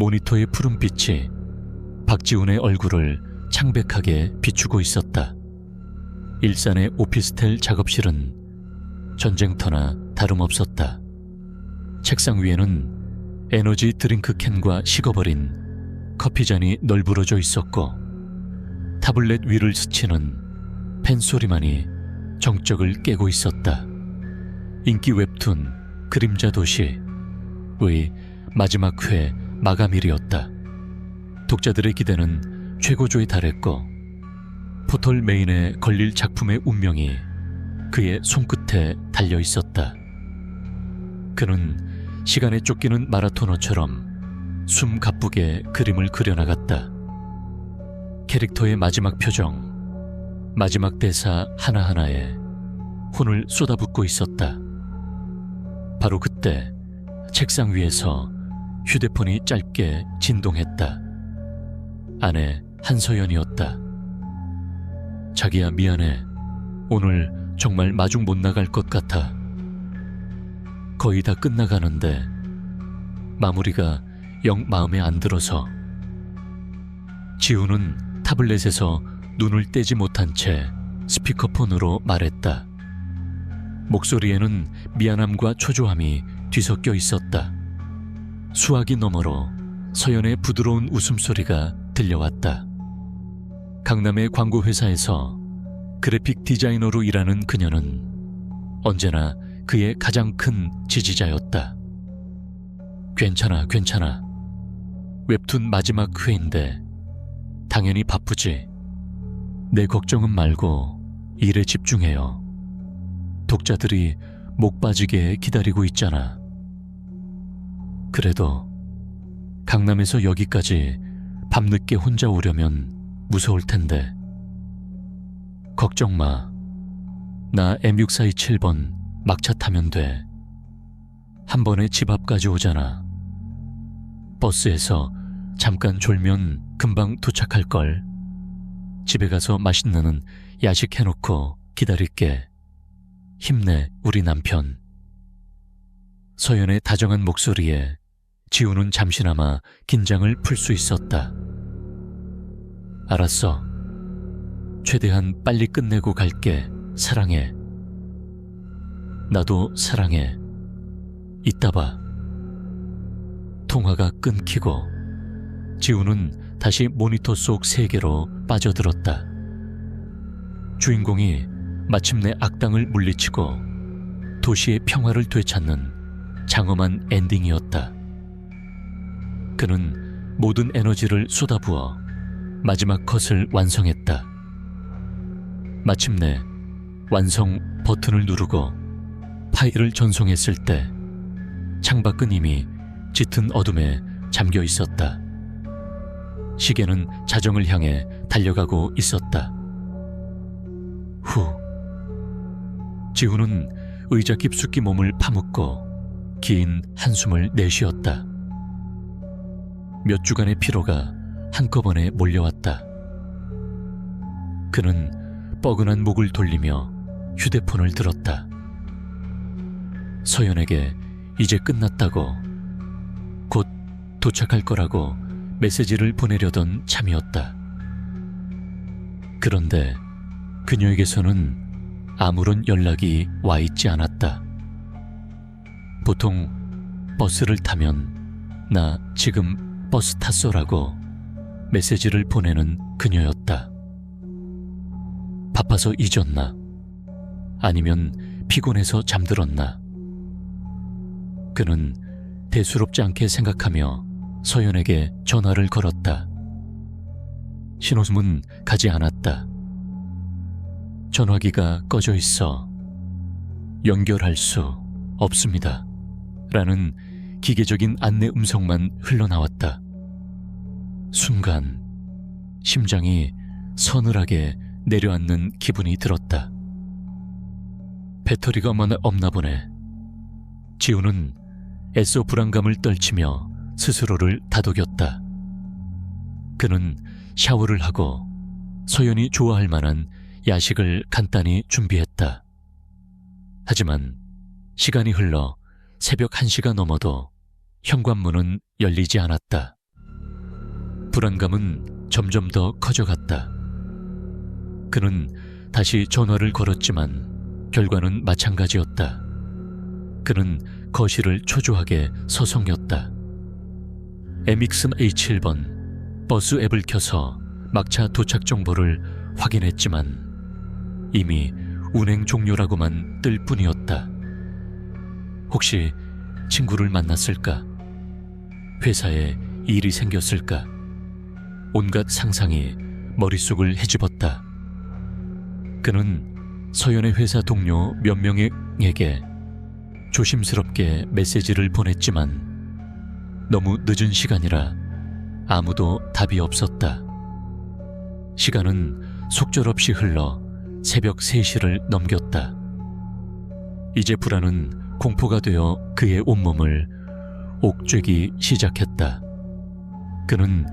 모니터의 푸른빛이 박지훈의 얼굴을 창백하게 비추고 있었다. 일산의 오피스텔 작업실은 전쟁터나 다름없었다. 책상 위에는 에너지 드링크 캔과 식어버린 커피잔이 널브러져 있었고, 타블렛 위를 스치는 펜 소리만이 정적을 깨고 있었다. 인기 웹툰 그림자 도시의 마지막 회 마감일이었다. 독자들의 기대는 최고조에 달했고, 포털 메인에 걸릴 작품의 운명이 그의 손끝에 달려 있었다. 그는 시간에 쫓기는 마라토너처럼 숨 가쁘게 그림을 그려나갔다. 캐릭터의 마지막 표정, 마지막 대사 하나하나에 혼을 쏟아붓고 있었다. 바로 그때 책상 위에서 휴대폰이 짧게 진동했다. 아내 한서연이었다. 자기야, 미안해. 오늘 정말 마중 못 나갈 것 같아. 거의 다 끝나가는데 마무리가 영 마음에 안 들어서. 지우는 타블렛에서 눈을 떼지 못한 채 스피커폰으로 말했다. 목소리에는 미안함과 초조함이 뒤섞여 있었다. 수화기 너머로 서연의 부드러운 웃음소리가 들려왔다. 강남의 광고회사에서 그래픽 디자이너로 일하는 그녀는 언제나 그의 가장 큰 지지자였다. 괜찮아, 괜찮아. 웹툰 마지막 회인데 당연히 바쁘지. 내 걱정은 말고 일에 집중해요. 독자들이 목 빠지게 기다리고 있잖아. 그래도 강남에서 여기까지 밤늦게 혼자 오려면 무서울 텐데. 걱정 마. 나 M6427번 막차 타면 돼. 한 번에 집 앞까지 오잖아. 버스에서 잠깐 졸면 금방 도착할걸. 집에 가서 맛있는 야식 해놓고 기다릴게. 힘내, 우리 남편. 서연의 다정한 목소리에 지우는 잠시나마 긴장을 풀 수 있었다. 알았어. 최대한 빨리 끝내고 갈게. 사랑해. 나도 사랑해. 이따 봐. 통화가 끊기고 지우는 다시 모니터 속 세계로 빠져들었다. 주인공이 마침내 악당을 물리치고 도시의 평화를 되찾는 장엄한 엔딩이었다. 그는 모든 에너지를 쏟아부어 마지막 컷을 완성했다. 마침내 완성 버튼을 누르고 파일을 전송했을 때 창밖은 이미 짙은 어둠에 잠겨 있었다. 시계는 자정을 향해 달려가고 있었다. 후. 지우는 의자 깊숙이 몸을 파묻고 긴 한숨을 내쉬었다. 몇 주간의 피로가 한꺼번에 몰려왔다. 그는 뻐근한 목을 돌리며 휴대폰을 들었다. 서연에게 이제 끝났다고, 곧 도착할 거라고 메시지를 보내려던 참이었다. 그런데 그녀에게서는 아무런 연락이 와 있지 않았다. 보통 버스를 타면 나 지금 버스 탔어라고 메시지를 보내는 그녀였다. 바빠서 잊었나? 아니면 피곤해서 잠들었나? 그는 대수롭지 않게 생각하며 서연에게 전화를 걸었다. 신호음은 가지 않았다. 전화기가 꺼져 있어 연결할 수 없습니다. 라는 기계적인 안내 음성만 흘러나왔다. 순간 심장이 서늘하게 내려앉는 기분이 들었다. 배터리가 없나 보네. 지우는 애써 불안감을 떨치며 스스로를 다독였다. 그는 샤워를 하고 서연이 좋아할 만한 야식을 간단히 준비했다. 하지만 시간이 흘러 새벽 1시가 넘어도 현관문은 열리지 않았다. 불안감은 점점 더 커져갔다. 그는 다시 전화를 걸었지만 결과는 마찬가지였다. 그는 거실을 초조하게 서성였다. MX A7번 버스 앱을 켜서 막차 도착 정보를 확인했지만 이미 운행 종료라고만 뜰 뿐이었다. 혹시 친구를 만났을까? 회사에 일이 생겼을까? 온갖 상상이 머릿속을 헤집었다. 그는 서연의 회사 동료 몇 명에게 조심스럽게 메시지를 보냈지만 너무 늦은 시간이라 아무도 답이 없었다. 시간은 속절없이 흘러 새벽 3시를 넘겼다. 이제 불안은 공포가 되어 그의 온몸을 옥죄기 시작했다. 그는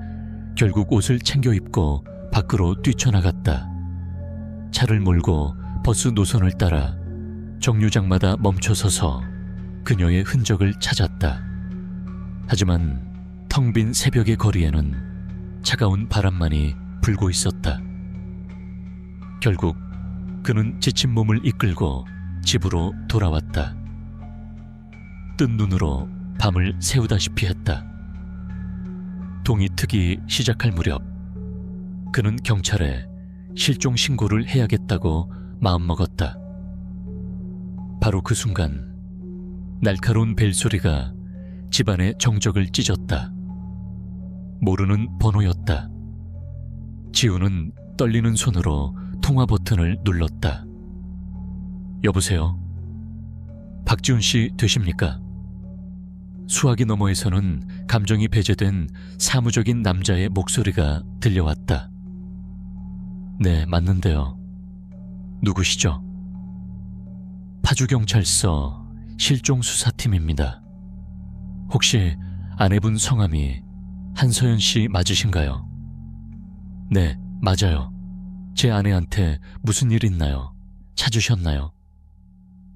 결국 옷을 챙겨 입고 밖으로 뛰쳐나갔다. 차를 몰고 버스 노선을 따라 정류장마다 멈춰서서 그녀의 흔적을 찾았다. 하지만 텅 빈 새벽의 거리에는 차가운 바람만이 불고 있었다. 결국 그는 지친 몸을 이끌고 집으로 돌아왔다. 뜬 눈으로 밤을 새우다시피 했다. 동이 트기 시작할 무렵 그는 경찰에 실종 신고를 해야겠다고 마음먹었다. 바로 그 순간 날카로운 벨소리가 집안의 정적을 찢었다. 모르는 번호였다. 지우는 떨리는 손으로 통화 버튼을 눌렀다. 여보세요? 박지훈 씨 되십니까? 수화기 너머에서는 감정이 배제된 사무적인 남자의 목소리가 들려왔다. 네, 맞는데요. 누구시죠? 파주경찰서 실종수사팀입니다. 혹시 아내분 성함이 한서연 씨 맞으신가요? 네, 맞아요. 제 아내한테 무슨 일 있나요? 찾으셨나요?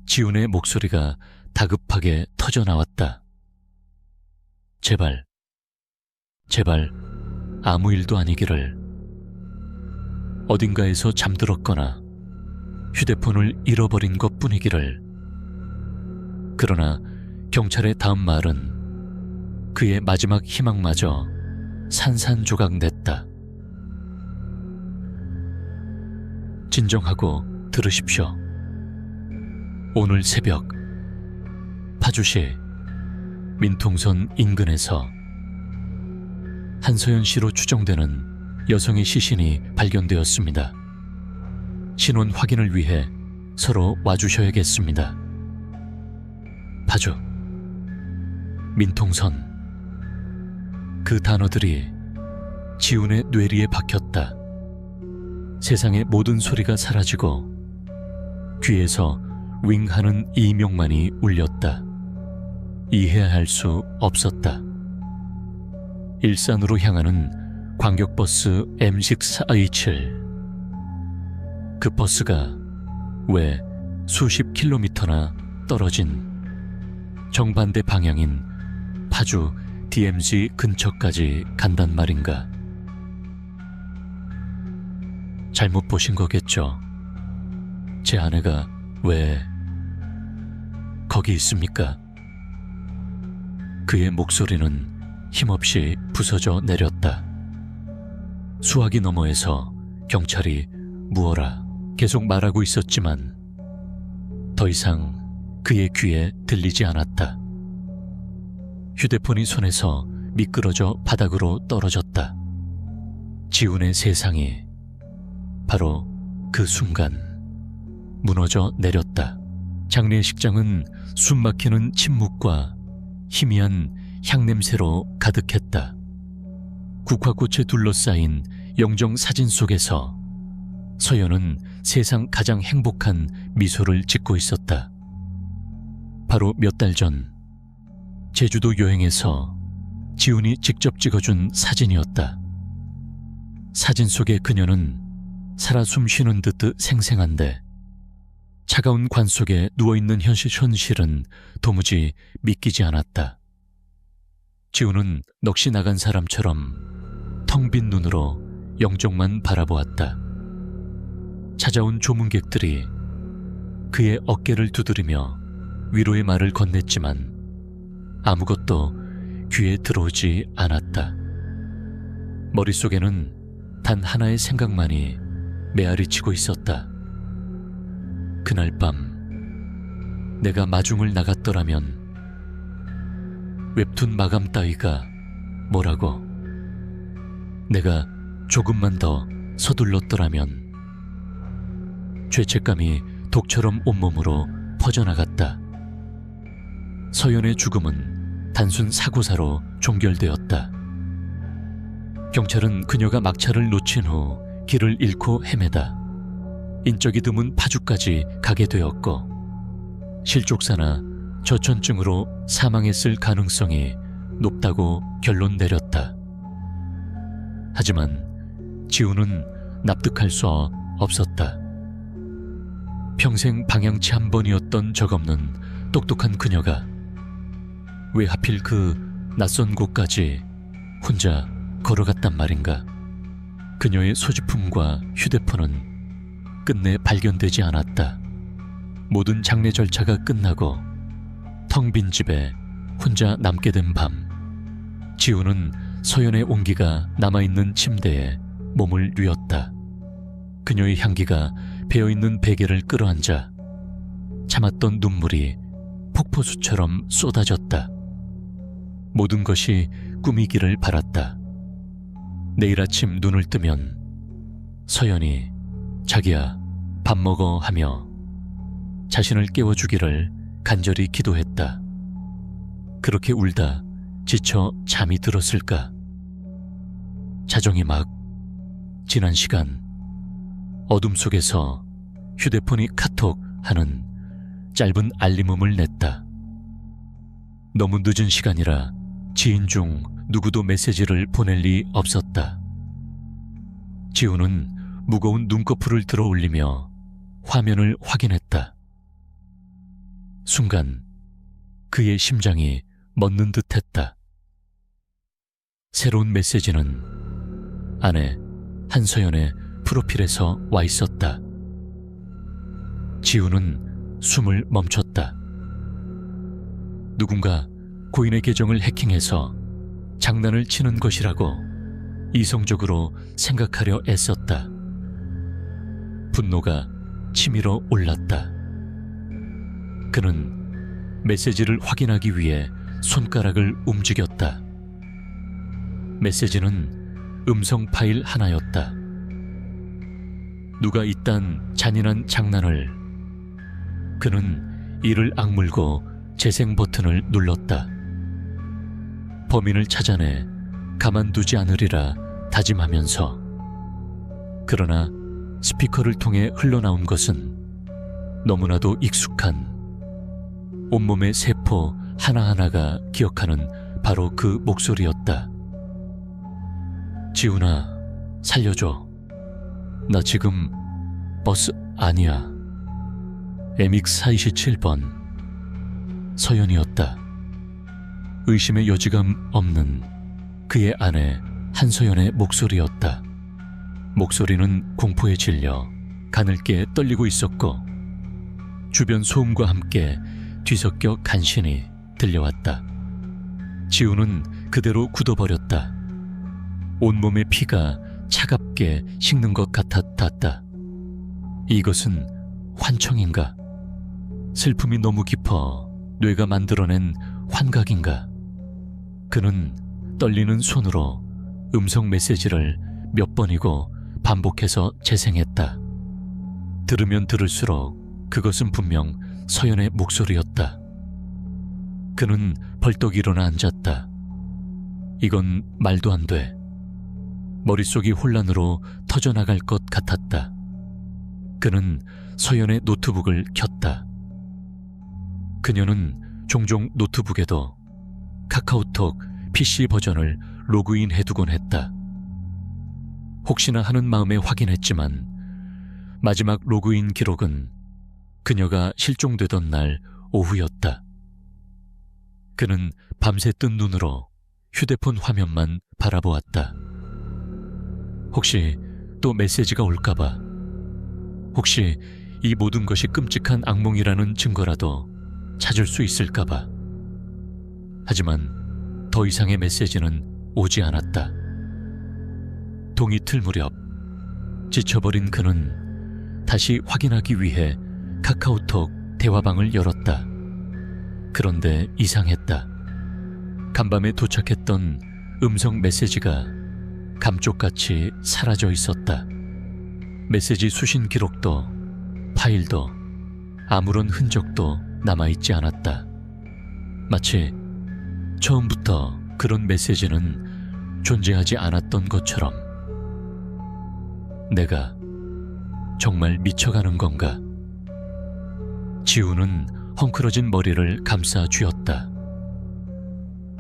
지훈의 목소리가 다급하게 터져나왔다. 제발 아무 일도 아니기를. 어딘가에서 잠들었거나 휴대폰을 잃어버린 것 뿐이기를. 그러나 경찰의 다음 말은 그의 마지막 희망마저 산산조각냈다. 진정하고 들으십시오. 오늘 새벽 파주시 민통선 인근에서 한서연 씨로 추정되는 여성의 시신이 발견되었습니다. 신원 확인을 위해 서로 와주셔야겠습니다. 파주, 민통선. 그 단어들이 지훈의 뇌리에 박혔다. 세상의 모든 소리가 사라지고 귀에서 윙하는 이명만이 울렸다. 이해할 수 없었다. 일산으로 향하는 광역버스 M6A7. 그 버스가 왜 수십 킬로미터나 떨어진 정반대 방향인 파주 DMZ 근처까지 간단 말인가? 잘못 보신 거겠죠? 제 아내가 왜 거기 있습니까? 그의 목소리는 힘없이 부서져 내렸다. 수화기 너머에서 경찰이 무어라 계속 말하고 있었지만 더 이상 그의 귀에 들리지 않았다. 휴대폰이 손에서 미끄러져 바닥으로 떨어졌다. 지훈의 세상이 바로 그 순간 무너져 내렸다. 장례식장은 숨막히는 침묵과 희미한 향냄새로 가득했다. 국화꽃에 둘러싸인 영정 사진 속에서 서연은 세상 가장 행복한 미소를 짓고 있었다. 바로 몇 달 전 제주도 여행에서 지훈이 직접 찍어준 사진이었다. 사진 속의 그녀는 살아 숨쉬는 듯 생생한데 차가운 관 속에 누워있는 현실은 도무지 믿기지 않았다. 지훈은 넋이 나간 사람처럼 텅 빈 눈으로 영정만 바라보았다. 찾아온 조문객들이 그의 어깨를 두드리며 위로의 말을 건넸지만 아무것도 귀에 들어오지 않았다. 머릿속에는 단 하나의 생각만이 메아리치고 있었다. 그날 밤 내가 마중을 나갔더라면 웹툰 마감 따위가 뭐라고, 내가 조금만 더 서둘렀더라면. 죄책감이 독처럼 온몸으로 퍼져나갔다. 서연의 죽음은 단순 사고사로 종결되었다. 경찰은 그녀가 막차를 놓친 후 길을 잃고 헤매다 인적이 드문 파주까지 가게 되었고, 실족사나 저천증으로 사망했을 가능성이 높다고 결론 내렸다. 하지만 지우는 납득할 수 없었다. 평생 방향치 한 번이었던 적없는 똑똑한 그녀가 왜 하필 그 낯선 곳까지 혼자 걸어갔단 말인가. 그녀의 소지품과 휴대폰은 끝내 발견되지 않았다. 모든 장례 절차가 끝나고 텅 빈 집에 혼자 남게 된 밤, 지우는 서연의 온기가 남아있는 침대에 몸을 뉘었다. 그녀의 향기가 배어있는 베개를 끌어안자 참았던 눈물이 폭포수처럼 쏟아졌다. 모든 것이 꿈이기를 바랐다. 내일 아침 눈을 뜨면 서연이 자기야 밥 먹어 하며 자신을 깨워주기를 간절히 기도했다. 그렇게 울다 지쳐 잠이 들었을까. 자정이 막 지난 시간, 어둠 속에서 휴대폰이 카톡 하는 짧은 알림음을 냈다. 너무 늦은 시간이라 지인 중 누구도 메시지를 보낼 리 없었다. 지우는 무거운 눈꺼풀을 들어 올리며 화면을 확인했다. 순간 그의 심장이 멎는 듯했다. 새로운 메시지는 아내 한서연의 프로필에서 와 있었다. 지우는 숨을 멈췄다. 누군가 고인의 계정을 해킹해서 장난을 치는 것이라고 이성적으로 생각하려 애썼다. 분노가 치밀어 올랐다. 그는 메시지를 확인하기 위해 손가락을 움직였다. 메시지는 음성 파일 하나였다. 누가 이딴 잔인한 장난을. 그는 이를 악물고 재생 버튼을 눌렀다. 범인을 찾아내 가만두지 않으리라 다짐하면서. 그러나 스피커를 통해 흘러나온 것은 너무나도 익숙한, 온몸의 세포 하나하나가 기억하는 바로 그 목소리였다. 지훈아, 살려줘. 나 지금 버스 아니야. MX427번. 서연이었다. 의심의 여지감 없는 그의 아내 한서연의 목소리였다. 목소리는 공포에 질려 가늘게 떨리고 있었고 주변 소음과 함께 뒤섞여 간신히 들려왔다. 지우는 그대로 굳어버렸다. 온몸의 피가 차갑게 식는 것 같았다. 이것은 환청인가? 슬픔이 너무 깊어 뇌가 만들어낸 환각인가? 그는 떨리는 손으로 음성 메시지를 몇 번이고 반복해서 재생했다. 들으면 들을수록 그것은 분명 서연의 목소리였다. 그는 벌떡 일어나 앉았다. 이건 말도 안 돼. 머릿속이 혼란으로 터져나갈 것 같았다. 그는 서연의 노트북을 켰다. 그녀는 종종 노트북에도 카카오톡 PC 버전을 로그인 해두곤 했다. 혹시나 하는 마음에 확인했지만 마지막 로그인 기록은 그녀가 실종되던 날 오후였다. 그는 밤새 뜬 눈으로 휴대폰 화면만 바라보았다. 혹시 또 메시지가 올까봐, 혹시 이 모든 것이 끔찍한 악몽이라는 증거라도 찾을 수 있을까봐. 하지만 더 이상의 메시지는 오지 않았다. 동이 틀 무렵 지쳐버린 그는 다시 확인하기 위해 카카오톡 대화방을 열었다. 그런데 이상했다. 간밤에 도착했던 음성 메시지가 감쪽같이 사라져 있었다. 메시지 수신 기록도 파일도 아무런 흔적도 남아있지 않았다. 마치 처음부터 그런 메시지는 존재하지 않았던 것처럼. 내가 정말 미쳐가는 건가? 지우는 헝클어진 머리를 감싸 쥐었다.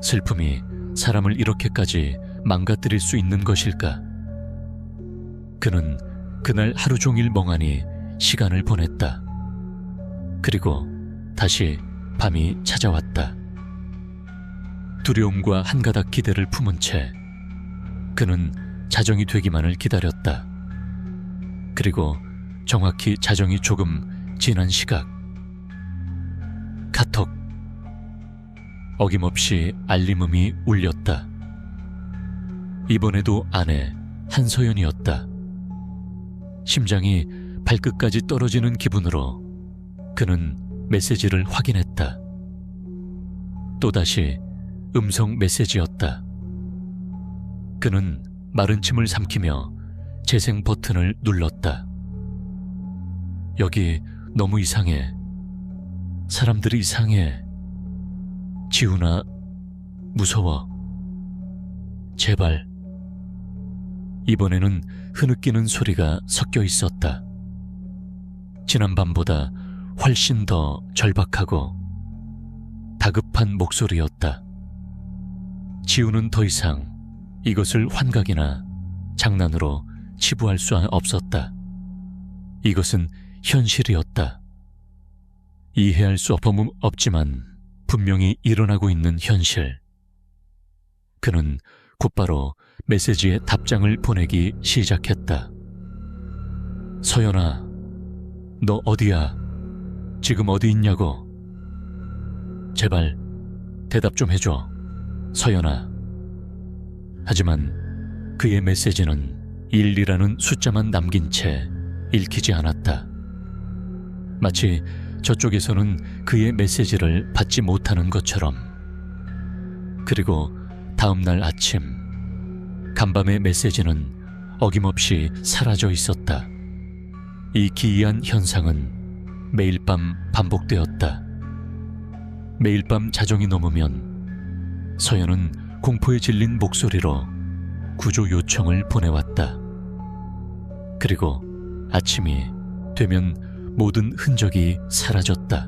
슬픔이 사람을 이렇게까지 망가뜨릴 수 있는 것일까? 그는 그날 하루 종일 멍하니 시간을 보냈다. 그리고 다시 밤이 찾아왔다. 두려움과 한가닥 기대를 품은 채 그는 자정이 되기만을 기다렸다. 그리고 정확히 자정이 조금 지난 시각, 카톡. 어김없이 알림음이 울렸다. 이번에도 아내 한서연이었다. 심장이 발끝까지 떨어지는 기분으로 그는 메시지를 확인했다. 또다시 음성 메시지였다. 그는 마른 침을 삼키며 재생 버튼을 눌렀다. 여기 너무 이상해. 사람들이 이상해. 지훈아, 무서워. 제발. 이번에는 흐느끼는 소리가 섞여 있었다. 지난밤보다 훨씬 더 절박하고 다급한 목소리였다. 지우는 더 이상 이것을 환각이나 장난으로 치부할 수 없었다. 이것은 현실이었다. 이해할 수 없지만 분명히 일어나고 있는 현실. 그는 곧바로 메시지에 답장을 보내기 시작했다. 서연아, 너 어디야? 지금 어디 있냐고? 제발 대답 좀 해줘, 서연아. 하지만 그의 메시지는 1이라는 숫자만 남긴 채 읽히지 않았다. 마치 저쪽에서는 그의 메시지를 받지 못하는 것처럼. 그리고 다음 날 아침, 간밤의 메시지는 어김없이 사라져 있었다. 이 기이한 현상은 매일 밤 반복되었다. 매일 밤 자정이 넘으면 서연은 공포에 질린 목소리로 구조 요청을 보내왔다. 그리고 아침이 되면 모든 흔적이 사라졌다.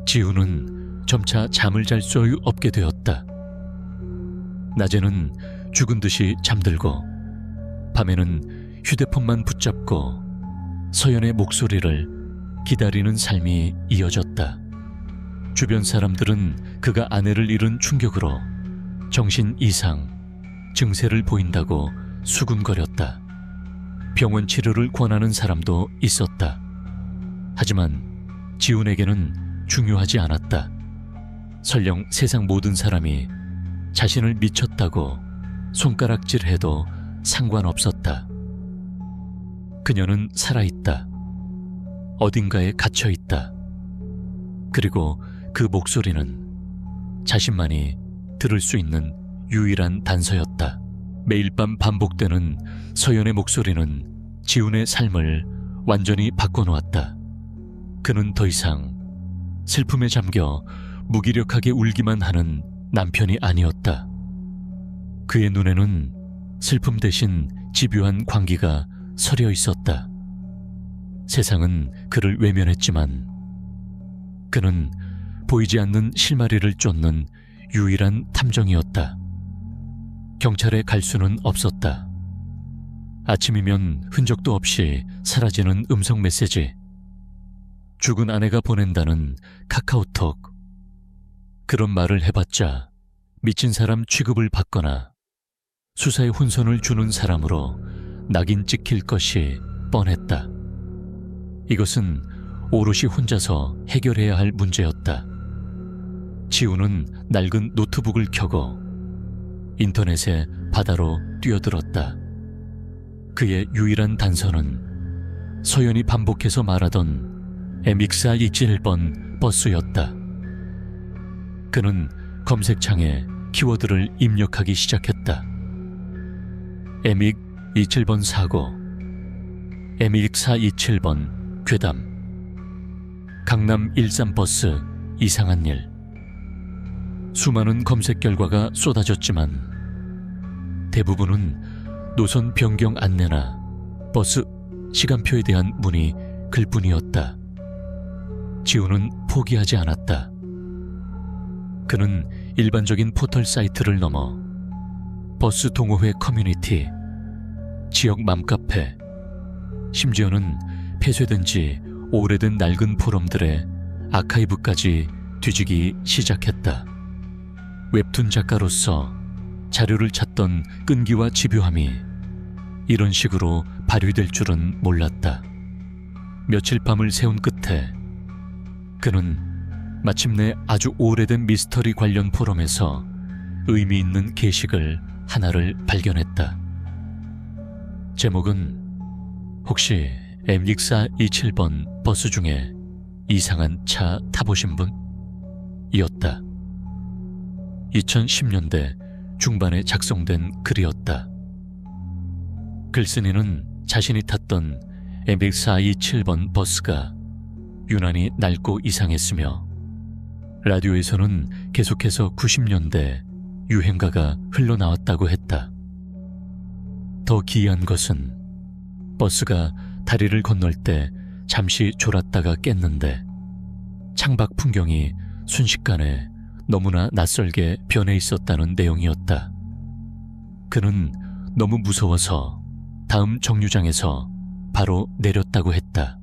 지우는 점차 잠을 잘 수 없게 되었다. 낮에는 죽은 듯이 잠들고 밤에는 휴대폰만 붙잡고 서연의 목소리를 기다리는 삶이 이어졌다. 주변 사람들은 그가 아내를 잃은 충격으로 정신 이상 증세를 보인다고 수군거렸다. 병원 치료를 권하는 사람도 있었다. 하지만 지훈에게는 중요하지 않았다. 설령 세상 모든 사람이 자신을 미쳤다고 손가락질해도 상관없었다. 그녀는 살아있다. 어딘가에 갇혀있다. 그리고 그 목소리는 자신만이 들을 수 있는 유일한 단서였다. 매일 밤 반복되는 서연의 목소리는 지훈의 삶을 완전히 바꿔놓았다. 그는 더 이상 슬픔에 잠겨 무기력하게 울기만 하는 남편이 아니었다. 그의 눈에는 슬픔 대신 집요한 광기가 서려 있었다. 세상은 그를 외면했지만 그는 보이지 않는 실마리를 쫓는 유일한 탐정이었다. 경찰에 갈 수는 없었다. 아침이면 흔적도 없이 사라지는 음성 메시지, 죽은 아내가 보낸다는 카카오톡. 그런 말을 해봤자 미친 사람 취급을 받거나 수사에 혼선을 주는 사람으로 낙인 찍힐 것이 뻔했다. 이것은 오롯이 혼자서 해결해야 할 문제였다. 지우는 낡은 노트북을 켜고 인터넷에 바다로 뛰어들었다. 그의 유일한 단서는 서연이 반복해서 말하던 MX-27번 버스였다. 그는 검색창에 키워드를 입력하기 시작했다. MX-27번 사고, MX-27번 괴담, 강남 일산버스 이상한 일. 수많은 검색 결과가 쏟아졌지만 대부분은 노선 변경 안내나 버스 시간표에 대한 문의 글뿐이었다. 지우는 포기하지 않았다. 그는 일반적인 포털 사이트를 넘어 버스 동호회 커뮤니티, 지역 맘카페, 심지어는 폐쇄된 지 오래된 낡은 포럼들의 아카이브까지 뒤지기 시작했다. 웹툰 작가로서 자료를 찾던 끈기와 집요함이 이런 식으로 발휘될 줄은 몰랐다. 며칠 밤을 새운 끝에 그는 마침내 아주 오래된 미스터리 관련 포럼에서 의미 있는 게시글 하나를 발견했다. 제목은 혹시 MX-27번 버스 중에 이상한 차 타보신 분? 이었다. 2010년대 중반에 작성된 글이었다. 글쓴이는 자신이 탔던 MX-27번 버스가 유난히 낡고 이상했으며 라디오에서는 계속해서 90년대 유행가가 흘러나왔다고 했다. 더 기이한 것은 버스가 다리를 건널 때 잠시 졸았다가 깼는데 창밖 풍경이 순식간에 너무나 낯설게 변해 있었다는 내용이었다. 그는 너무 무서워서 다음 정류장에서 바로 내렸다고 했다.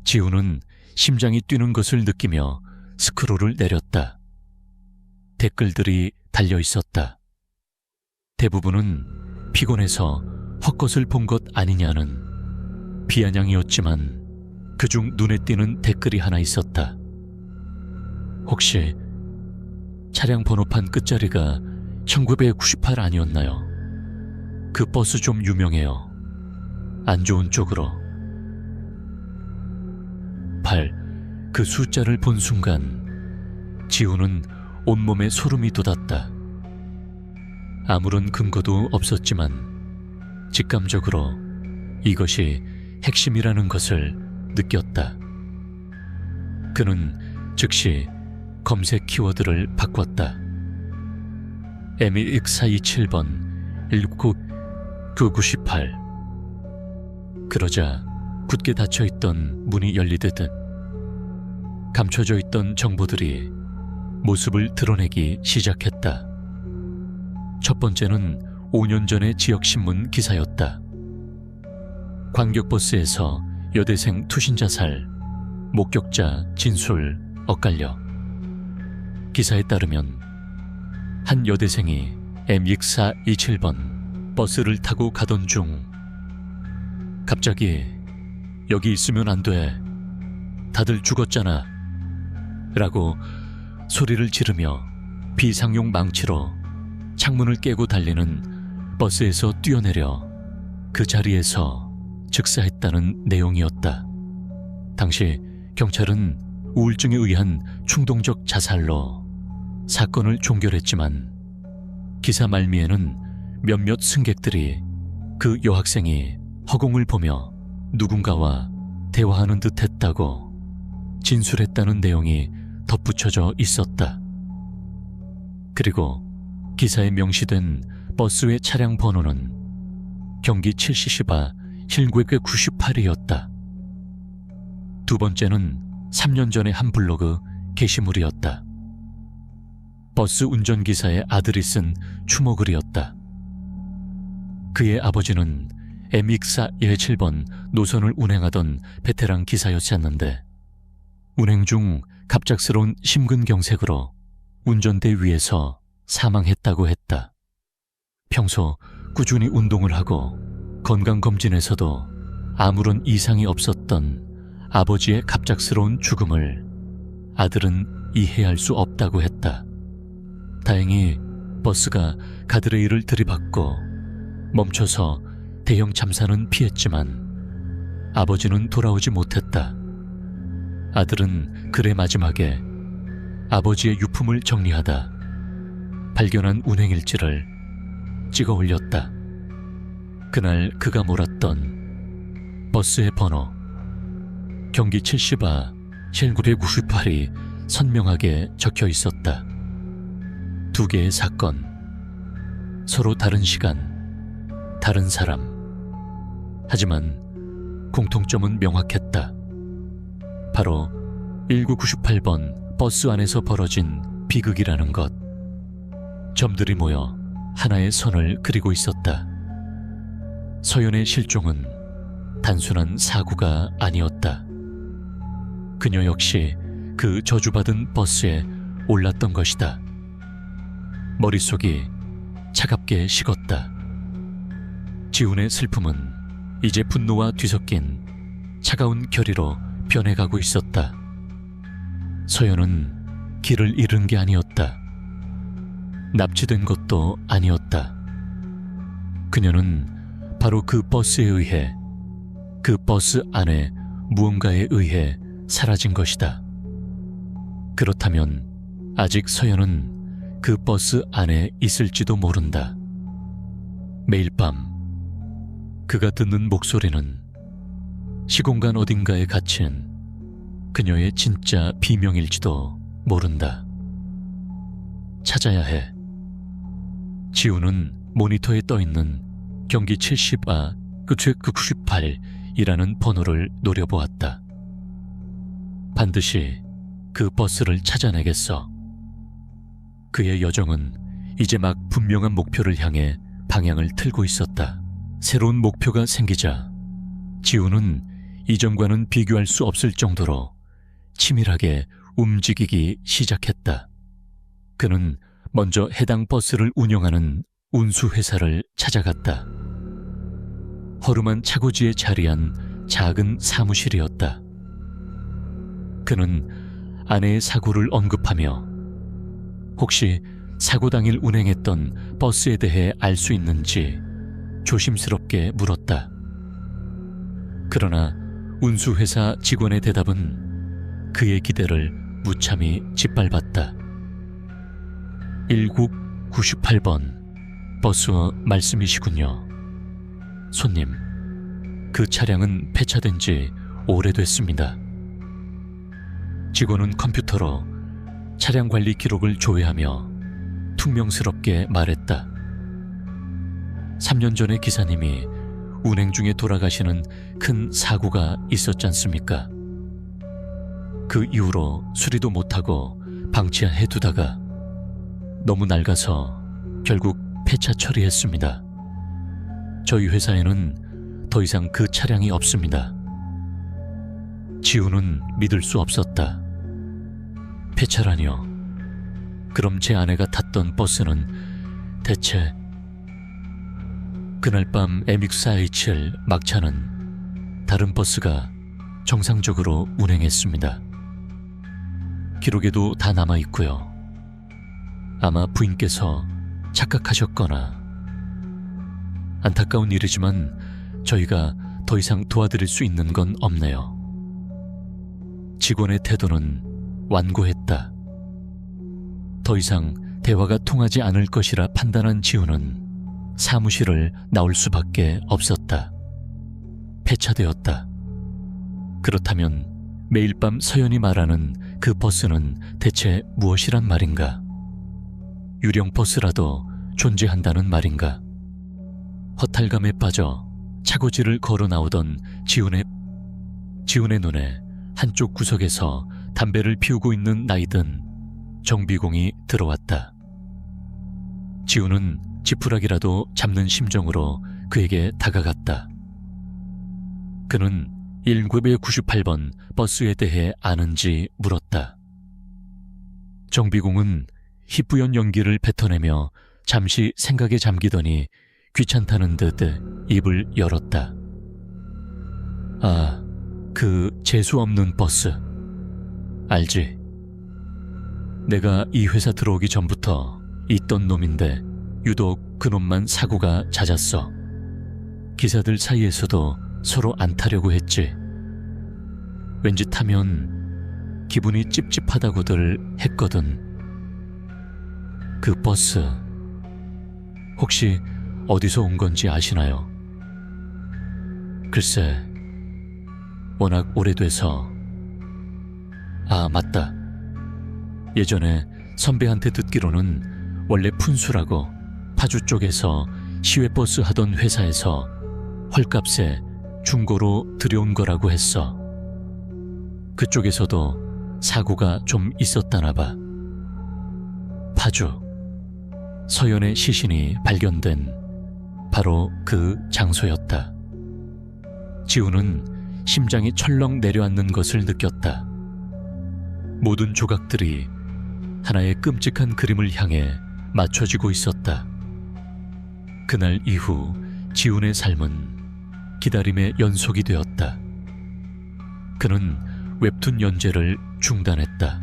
지우는 심장이 뛰는 것을 느끼며 스크롤을 내렸다. 댓글들이 달려 있었다. 대부분은 피곤해서 헛것을 본 것 아니냐는 비아냥이었지만 그중 눈에 띄는 댓글이 하나 있었다. 혹시 차량 번호판 끝자리가 1998 아니었나요? 그 버스 좀 유명해요. 안 좋은 쪽으로. 8. 그 숫자를 본 순간 지우는 온몸에 소름이 돋았다. 아무런 근거도 없었지만 직감적으로 이것이 핵심이라는 것을 느꼈다. 그는 즉시 검색 키워드를 바꿨다. MX-27번 19998. 그러자 굳게 닫혀있던 문이 열리듯 감춰져 있던 정보들이 모습을 드러내기 시작했다. 첫 번째는 5년 전의 지역신문 기사였다. 광격버스에서 여대생 투신 자살, 목격자 진술 엇갈려. 기사에 따르면 한 여대생이 MX-27번 버스를 타고 가던 중 갑자기 여기 있으면 안 돼. 다들 죽었잖아. 라고 소리를 지르며 비상용 망치로 창문을 깨고 달리는 버스에서 뛰어내려 그 자리에서 즉사했다는 내용이었다. 당시 경찰은 우울증에 의한 충동적 자살로 사건을 종결했지만 기사 말미에는 몇몇 승객들이 그 여학생이 허공을 보며 누군가와 대화하는 듯 했다고 진술했다는 내용이 덧붙여져 있었다. 그리고 기사에 명시된 버스의 차량 번호는 경기 7시시바 1998이었다. 두 번째는 3년 전의 한 블로그 게시물이었다. 버스 운전기사의 아들이 쓴 추모글이었다. 그의 아버지는 MX-27번 노선을 운행하던 베테랑 기사였었는데 운행 중 갑작스러운 심근경색으로 운전대 위에서 사망했다고 했다. 평소 꾸준히 운동을 하고 건강검진에서도 아무런 이상이 없었던 아버지의 갑작스러운 죽음을 아들은 이해할 수 없다고 했다. 다행히 버스가 가드레일을 들이받고 멈춰서 대형 참사는 피했지만 아버지는 돌아오지 못했다. 아들은 글의 마지막에 아버지의 유품을 정리하다 발견한 운행일지를 찍어 올렸다. 그날 그가 몰았던 버스의 번호 경기 70아 1998이 선명하게 적혀 있었다. 두 개의 사건, 서로 다른 시간, 다른 사람. 하지만 공통점은 명확했다. 바로 1998번 버스 안에서 벌어진 비극이라는 것. 점들이 모여 하나의 선을 그리고 있었다. 서연의 실종은 단순한 사고가 아니었다. 그녀 역시 그 저주받은 버스에 올랐던 것이다. 머릿속이 차갑게 식었다. 지훈의 슬픔은 이제 분노와 뒤섞인 차가운 결의로 변해가고 있었다. 서연은 길을 잃은 게 아니었다. 납치된 것도 아니었다. 그녀는 바로 그 버스에 의해, 그 버스 안에 무언가에 의해 사라진 것이다. 그렇다면 아직 서연은 그 버스 안에 있을지도 모른다. 매일 밤 그가 듣는 목소리는 시공간 어딘가에 갇힌 그녀의 진짜 비명일지도 모른다. 찾아야 해. 지우는 모니터에 떠있는 경기 70아 98이라는 번호를 노려보았다. 반드시 그 버스를 찾아내겠어. 그의 여정은 이제 막 분명한 목표를 향해 방향을 틀고 있었다. 새로운 목표가 생기자 지우는 이전과는 비교할 수 없을 정도로 치밀하게 움직이기 시작했다. 그는 먼저 해당 버스를 운영하는 운수회사를 찾아갔다. 허름한 차고지에 자리한 작은 사무실이었다. 그는 아내의 사고를 언급하며 혹시 사고 당일 운행했던 버스에 대해 알 수 있는지 조심스럽게 물었다. 그러나 운수회사 직원의 대답은 그의 기대를 무참히 짓밟았다. 1998번 버스와 말씀이시군요. 손님, 그 차량은 폐차된 지 오래됐습니다. 직원은 컴퓨터로 차량 관리 기록을 조회하며 퉁명스럽게 말했다. 3년 전에 기사님이 운행 중에 돌아가시는 큰 사고가 있었지 않습니까? 그 이후로 수리도 못하고 방치해 두다가 너무 낡아서 결국 폐차 처리했습니다. 저희 회사에는 더 이상 그 차량이 없습니다. 지우는 믿을 수 없었다. 폐차라니요? 그럼 제 아내가 탔던 버스는 대체... 그날 밤 MX-4H7 막차는 다른 버스가 정상적으로 운행했습니다. 기록에도 다 남아있고요. 아마 부인께서 착각하셨거나, 안타까운 일이지만 저희가 더 이상 도와드릴 수 있는 건 없네요. 직원의 태도는 완고했다. 더 이상 대화가 통하지 않을 것이라 판단한 지우는 사무실을 나올 수밖에 없었다. 폐차되었다. 그렇다면 매일 밤 서연이 말하는 그 버스는 대체 무엇이란 말인가? 유령 버스라도 존재한다는 말인가? 허탈감에 빠져 차고지를 걸어 나오던 지훈의 눈에 한쪽 구석에서 담배를 피우고 있는 나이든 정비공이 들어왔다. 지훈은 지푸라기라도 잡는 심정으로 그에게 다가갔다. 그는 1998번 버스에 대해 아는지 물었다. 정비공은 희뿌연 연기를 뱉어내며 잠시 생각에 잠기더니 귀찮다는 듯 입을 열었다. 아, 그 재수 없는 버스. 알지? 내가 이 회사 들어오기 전부터 있던 놈인데 유독 그놈만 사고가 잦았어. 기사들 사이에서도 서로 안 타려고 했지. 왠지 타면 기분이 찝찝하다고들 했거든. 그 버스 혹시 어디서 온 건지 아시나요? 글쎄, 워낙 오래돼서. 아, 맞다. 예전에 선배한테 듣기로는 원래 푼수라고 파주 쪽에서 시외버스 하던 회사에서 헐값에 중고로 들여온 거라고 했어. 그쪽에서도 사고가 좀 있었다나 봐. 파주, 서연의 시신이 발견된 바로 그 장소였다. 지우는 심장이 철렁 내려앉는 것을 느꼈다. 모든 조각들이 하나의 끔찍한 그림을 향해 맞춰지고 있었다. 그날 이후 지훈의 삶은 기다림의 연속이 되었다. 그는 웹툰 연재를 중단했다.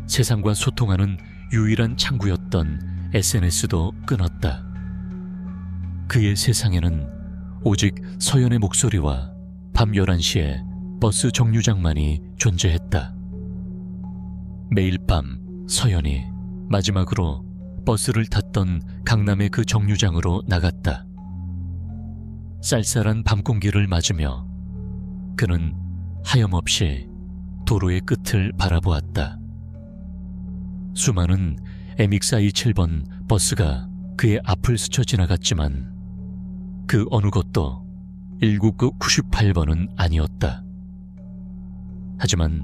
세상과 소통하는 유일한 창구였던 SNS도 끊었다. 그의 세상에는 오직 서연의 목소리와 밤 11시에 버스 정류장만이 존재했다. 매일 밤 서연이 마지막으로 버스를 탔던 강남의 그 정류장으로 나갔다. 쌀쌀한 밤 공기를 맞으며 그는 하염없이 도로의 끝을 바라보았다. 수많은 MX-27번 버스가 그의 앞을 스쳐 지나갔지만 그 어느 것도 199 98번은 아니었다. 하지만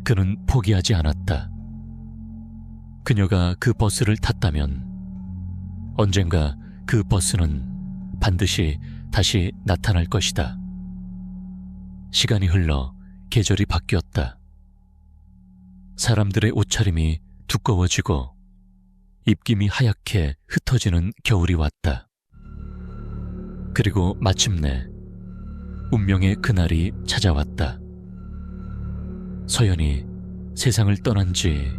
그는 포기하지 않았다. 그녀가 그 버스를 탔다면 언젠가 그 버스는 반드시 다시 나타날 것이다. 시간이 흘러 계절이 바뀌었다. 사람들의 옷차림이 두꺼워지고 입김이 하얗게 흩어지는 겨울이 왔다. 그리고 마침내 운명의 그날이 찾아왔다. 서연이 세상을 떠난 지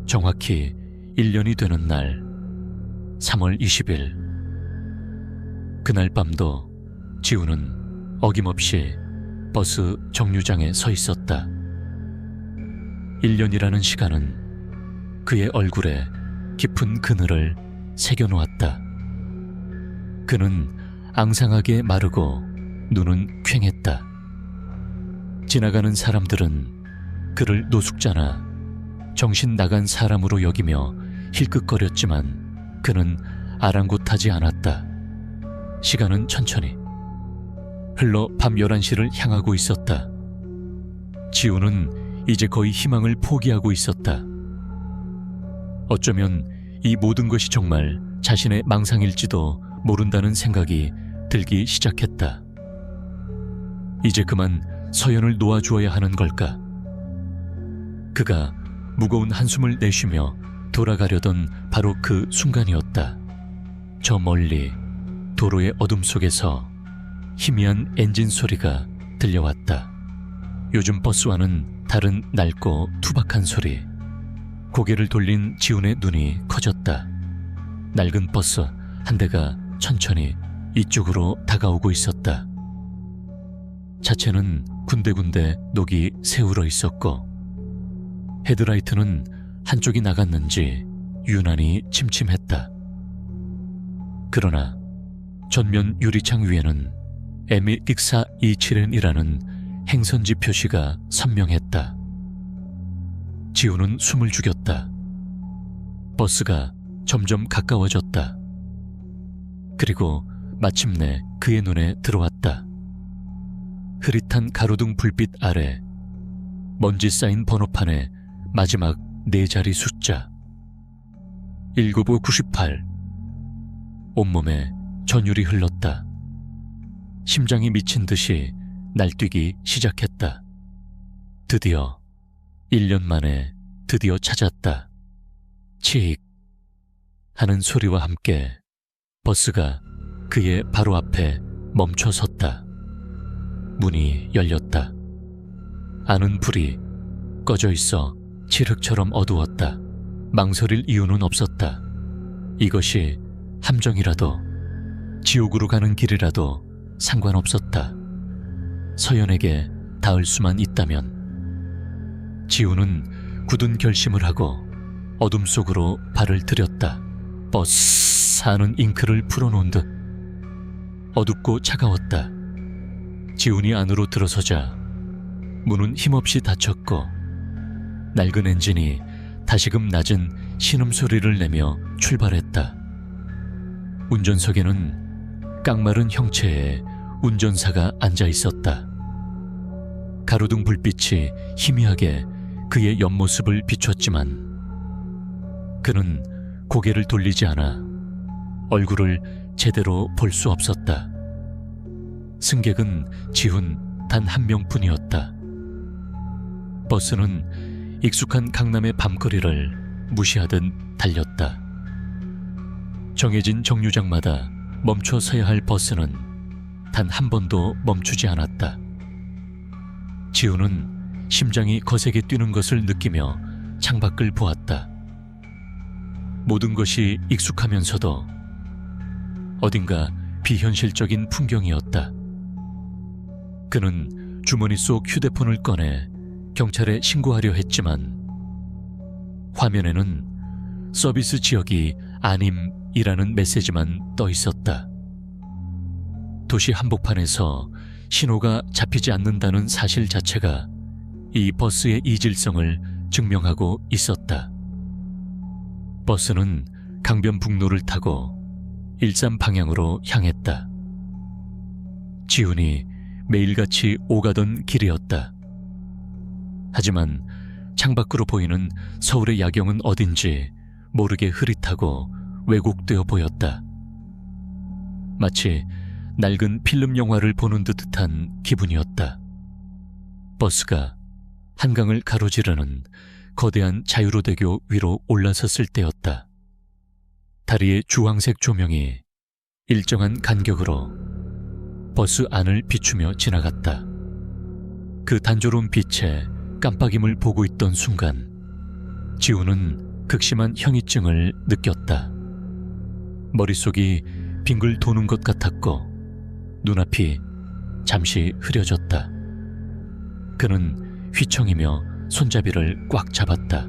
정확히 1년이 되는 날 3월 20일. 그날 밤도 지우는 어김없이 버스 정류장에 서 있었다. 1년이라는 시간은 그의 얼굴에 깊은 그늘을 새겨놓았다. 그는 앙상하게 마르고 눈은 퀭했다. 지나가는 사람들은 그를 노숙자나 정신 나간 사람으로 여기며 힐끗거렸지만 그는 아랑곳하지 않았다. 시간은 천천히 흘러 밤 11시를 향하고 있었다. 지우는 이제 거의 희망을 포기하고 있었다. 어쩌면 이 모든 것이 정말 자신의 망상일지도 모른다는 생각이 들기 시작했다. 이제 그만 서연을 놓아주어야 하는 걸까? 그가 무거운 한숨을 내쉬며 돌아가려던 바로 그 순간이었다. 저 멀리 도로의 어둠 속에서 희미한 엔진 소리가 들려왔다. 요즘 버스와는 다른 낡고 투박한 소리. 고개를 돌린 지훈의 눈이 커졌다. 낡은 버스 한 대가 천천히 이쪽으로 다가오고 있었다. 자체는 군데군데 녹이 새울어 있었고 헤드라이트는 한쪽이 나갔는지 유난히 침침했다. 그러나 전면 유리창 위에는 MX-27N이라는 행선지 표시가 선명했다. 지우는 숨을 죽였다. 버스가 점점 가까워졌다. 그리고 마침내 그의 눈에 들어왔다. 흐릿한 가로등 불빛 아래 먼지 쌓인 번호판에 마지막 4자리 숫자 19598. 온몸에 전율이 흘렀다. 심장이 미친 듯이 날뛰기 시작했다. 드디어 1년 만에 드디어 찾았다. 치익 하는 소리와 함께 버스가 그의 바로 앞에 멈춰 섰다. 문이 열렸다. 안은 불이 꺼져 있어 칠흑처럼 어두웠다. 망설일 이유는 없었다. 이것이 함정이라도 지옥으로 가는 길이라도 상관없었다. 서연에게 닿을 수만 있다면. 지우는 굳은 결심을 하고 어둠 속으로 발을 들였다. 버스 하는 잉크를 풀어놓은 듯 어둡고 차가웠다. 지훈이 안으로 들어서자 문은 힘없이 닫혔고 낡은 엔진이 다시금 낮은 신음소리를 내며 출발했다. 운전석에는 깡마른 형체의 운전사가 앉아 있었다. 가로등 불빛이 희미하게 그의 옆모습을 비췄지만 그는 고개를 돌리지 않아 얼굴을 제대로 볼 수 없었다. 승객은 지훈 단 한 명뿐이었다. 버스는 익숙한 강남의 밤거리를 무시하듯 달렸다. 정해진 정류장마다 멈춰 서야 할 버스는 단 한 번도 멈추지 않았다. 지훈은 심장이 거세게 뛰는 것을 느끼며 창밖을 보았다. 모든 것이 익숙하면서도 어딘가 비현실적인 풍경이었다. 그는 주머니 속 휴대폰을 꺼내 경찰에 신고하려 했지만 화면에는 서비스 지역이 아님이라는 메시지만 떠 있었다. 도시 한복판에서 신호가 잡히지 않는다는 사실 자체가 이 버스의 이질성을 증명하고 있었다. 버스는 강변북로를 타고 일산 방향으로 향했다. 지훈이 매일같이 오가던 길이었다. 하지만 창밖으로 보이는 서울의 야경은 어딘지 모르게 흐릿하고 왜곡되어 보였다. 마치 낡은 필름 영화를 보는 듯한 기분이었다. 버스가 한강을 가로지르는 거대한 자유로대교 위로 올라섰을 때였다. 다리의 주황색 조명이 일정한 간격으로 버스 안을 비추며 지나갔다. 그 단조로운 빛에 깜빡임을 보고 있던 순간 지우는 극심한 현이증을 느꼈다. 머릿속이 빙글 도는 것 같았고 눈앞이 잠시 흐려졌다. 그는 휘청이며 손잡이를 꽉 잡았다.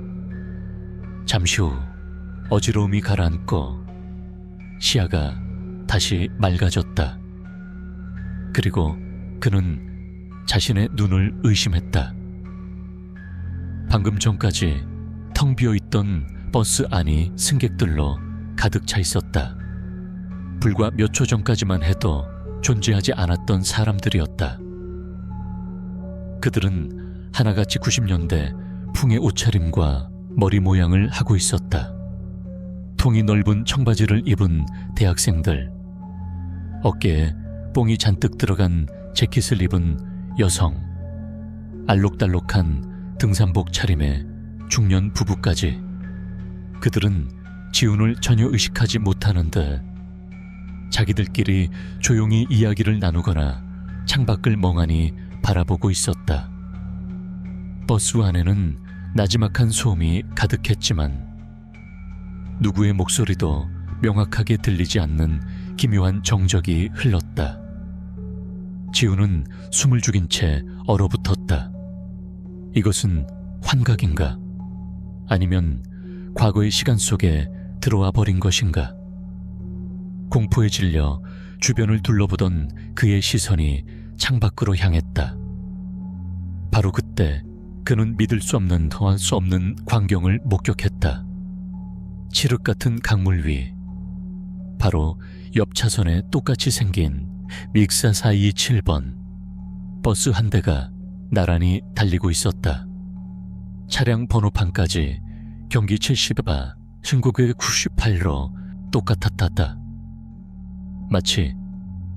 잠시 후 어지러움이 가라앉고 시야가 다시 맑아졌다. 그리고 그는 자신의 눈을 의심했다. 방금 전까지 텅 비어있던 버스 안이 승객들로 가득 차 있었다. 불과 몇 초 전까지만 해도 존재하지 않았던 사람들이었다. 그들은 하나같이 90년대 풍의 옷차림과 머리 모양을 하고 있었다. 통이 넓은 청바지를 입은 대학생들, 어깨에 뽕이 잔뜩 들어간 재킷을 입은 여성, 알록달록한 등산복 차림의 중년 부부까지. 그들은 지훈을 전혀 의식하지 못하는 듯 자기들끼리 조용히 이야기를 나누거나 창밖을 멍하니 바라보고 있었다. 버스 안에는 나지막한 소음이 가득했지만 누구의 목소리도 명확하게 들리지 않는 기묘한 정적이 흘렀다. 지훈은 숨을 죽인 채 얼어붙었다. 이것은 환각인가? 아니면 과거의 시간 속에 들어와 버린 것인가? 공포에 질려 주변을 둘러보던 그의 시선이 창밖으로 향했다. 바로 그때 그는 믿을 수 없는 더할 수 없는 광경을 목격했다. 칠흑 같은 강물 위, 바로 옆 차선에 똑같이 생긴 믹사 427번 버스 한 대가 나란히 달리고 있었다. 차량 번호판까지 경기 70바 신곡의 98로 똑같았다. 마치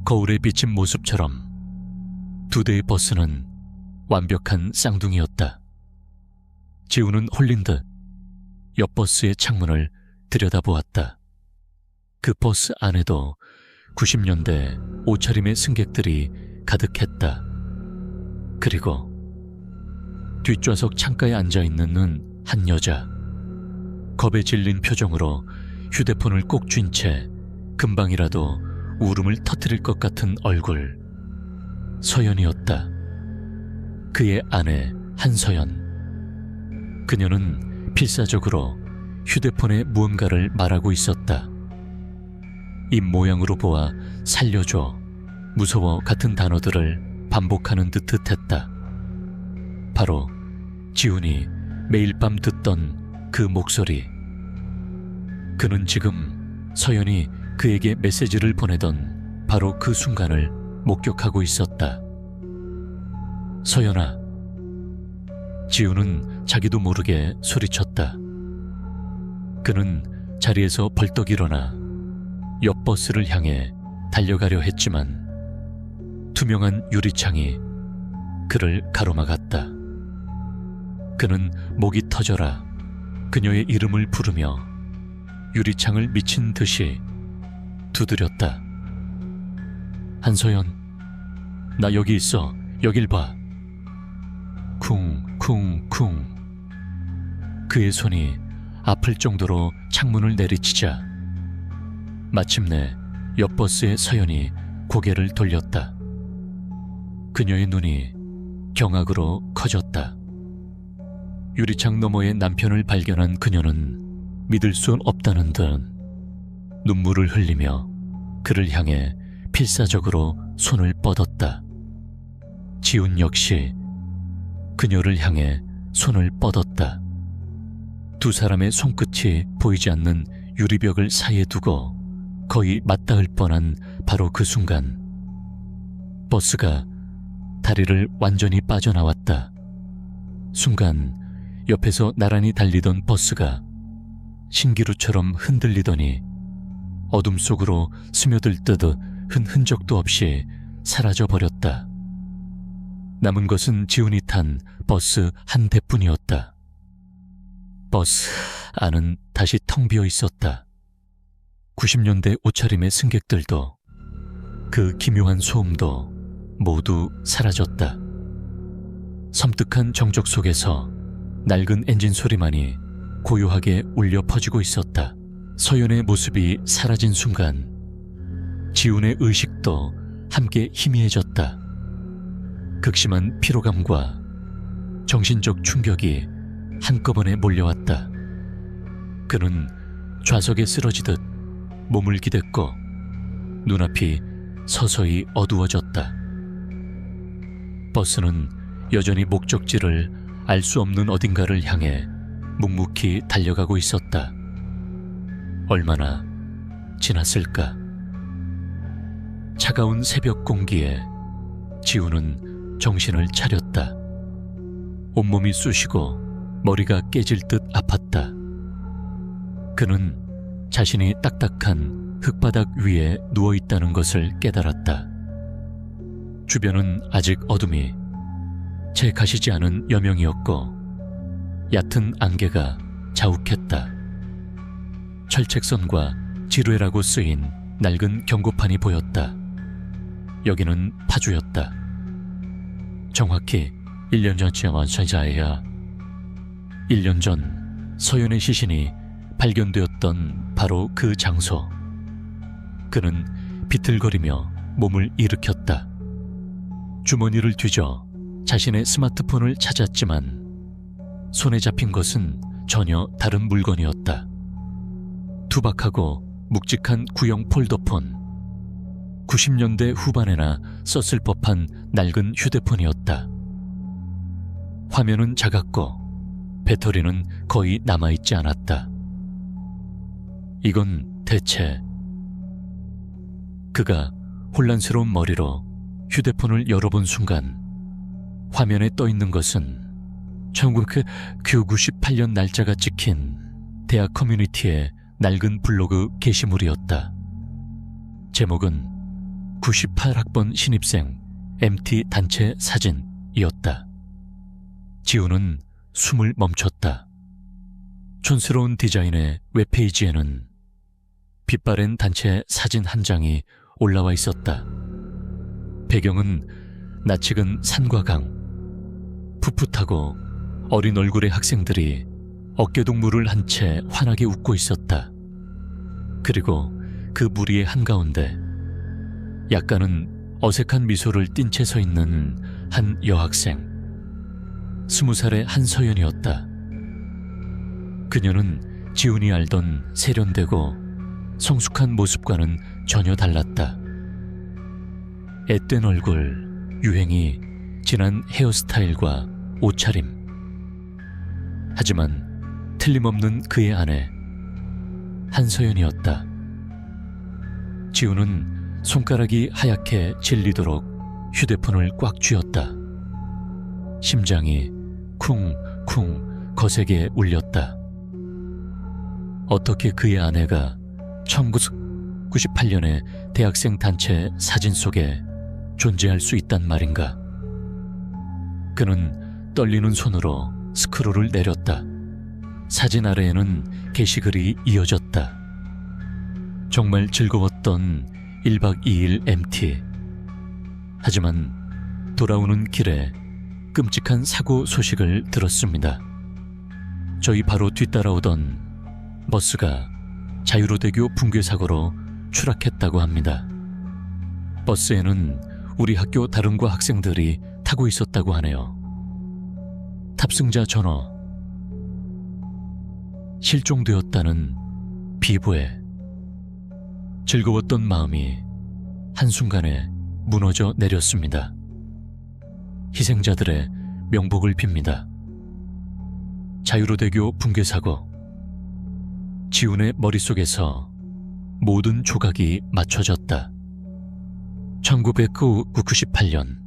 거울에 비친 모습처럼 두 대의 버스는 완벽한 쌍둥이였다. 지우는 홀린 듯 옆 버스의 창문을 들여다보았다. 그 버스 안에도 90년대 옷차림의 승객들이 가득했다. 그리고 뒷좌석 창가에 앉아있는 한 여자, 겁에 질린 표정으로 휴대폰을 꼭 쥔 채 금방이라도 울음을 터뜨릴 것 같은 얼굴, 서연이었다. 그의 아내 한서연. 그녀는 필사적으로 휴대폰에 무언가를 말하고 있었다. 입 모양으로 보아 살려줘, 무서워 같은 단어들을 반복하는 듯했다. 바로 지훈이 매일 밤 듣던 그 목소리. 그는 지금 서연이 그에게 메시지를 보내던 바로 그 순간을 목격하고 있었다. 서연아. 지훈은 자기도 모르게 소리쳤다. 그는 자리에서 벌떡 일어나 옆 버스를 향해 달려가려 했지만 투명한 유리창이 그를 가로막았다. 그는 목이 터져라 그녀의 이름을 부르며 유리창을 미친 듯이 두드렸다. 한서연, 나 여기 있어. 여길 봐. 쿵쿵쿵. 그의 손이 아플 정도로 창문을 내리치자 마침내 옆 버스의 서연이 고개를 돌렸다. 그녀의 눈이 경악으로 커졌다. 유리창 너머의 남편을 발견한 그녀는 믿을 수 없다는 듯 눈물을 흘리며 그를 향해 필사적으로 손을 뻗었다. 지훈 역시 그녀를 향해 손을 뻗었다. 두 사람의 손끝이 보이지 않는 유리벽을 사이에 두고 거의 맞닿을 뻔한 바로 그 순간 버스가 다리를 완전히 빠져나왔다. 순간 옆에서 나란히 달리던 버스가 신기루처럼 흔들리더니 어둠 속으로 스며들 듯 한 흔적도 없이 사라져버렸다. 남은 것은 지훈이 탄 버스 한 대뿐이었다. 버스 안은 다시 텅 비어 있었다. 90년대 옷차림의 승객들도 그 기묘한 소음도 모두 사라졌다. 섬뜩한 정적 속에서 낡은 엔진 소리만이 고요하게 울려 퍼지고 있었다. 서연의 모습이 사라진 순간 지훈의 의식도 함께 희미해졌다. 극심한 피로감과 정신적 충격이 한꺼번에 몰려왔다. 그는 좌석에 쓰러지듯 몸을 기댔고 눈앞이 서서히 어두워졌다. 버스는 여전히 목적지를 알 수 없는 어딘가를 향해 묵묵히 달려가고 있었다. 얼마나 지났을까? 차가운 새벽 공기에 지훈은 정신을 차렸다. 온몸이 쑤시고 머리가 깨질 듯 아팠다. 그는 자신이 딱딱한 흙바닥 위에 누워있다는 것을 깨달았다. 주변은 아직 어둠이 채 가시지 않은 여명이었고 얕은 안개가 자욱했다. 철책선과 지뢰라고 쓰인 낡은 경고판이 보였다. 여기는 파주였다. 정확히 1년 전쯤 완전자야. 1년 전 서연의 시신이 발견되었던 바로 그 장소. 그는 비틀거리며 몸을 일으켰다. 주머니를 뒤져 자신의 스마트폰을 찾았지만 손에 잡힌 것은 전혀 다른 물건이었다. 투박하고 묵직한 구형 폴더폰. 90년대 후반에나 썼을 법한 낡은 휴대폰이었다. 화면은 작았고 배터리는 거의 남아있지 않았다. 이건 대체... 그가 혼란스러운 머리로 휴대폰을 열어본 순간 화면에 떠있는 것은 1998년 날짜가 찍힌 대학 커뮤니티의 낡은 블로그 게시물이었다. 제목은 98학번 신입생 MT 단체 사진이었다. 지훈은 숨을 멈췄다. 촌스러운 디자인의 웹페이지에는 빛바랜 단체 사진 한 장이 올라와 있었다. 배경은 낯익은 산과 강, 풋풋하고 어린 얼굴의 학생들이 어깨동무를 한 채 환하게 웃고 있었다. 그리고 그 무리의 한가운데 약간은 어색한 미소를 띤 채 서 있는 한 여학생, 20살의 한서연이었다. 그녀는 지훈이 알던 세련되고 성숙한 모습과는 전혀 달랐다. 앳된 얼굴, 유행이 진한 헤어스타일과 옷차림. 하지만 틀림없는 그의 아내 한서연이었다. 지훈은 손가락이 하얗게 질리도록 휴대폰을 꽉 쥐었다. 심장이 쿵쿵 거세게 울렸다. 어떻게 그의 아내가 1998년의 대학생 단체 사진 속에 존재할 수 있단 말인가? 그는 떨리는 손으로 스크롤을 내렸다. 사진 아래에는 게시글이 이어졌다. 정말 즐거웠던 1박 2일 MT. 하지만 돌아오는 길에 끔찍한 사고 소식을 들었습니다. 저희 바로 뒤따라오던 버스가 자유로대교 붕괴 사고로 추락했다고 합니다. 버스에는 우리 학교 다른 과 학생들이 타고 있었다고 하네요. 탑승자 전화. 실종되었다는 비보에 즐거웠던 마음이 한순간에 무너져 내렸습니다. 희생자들의 명복을 빕니다. 자유로대교 붕괴 사고. 지훈의 머릿속에서 모든 조각이 맞춰졌다. 1998년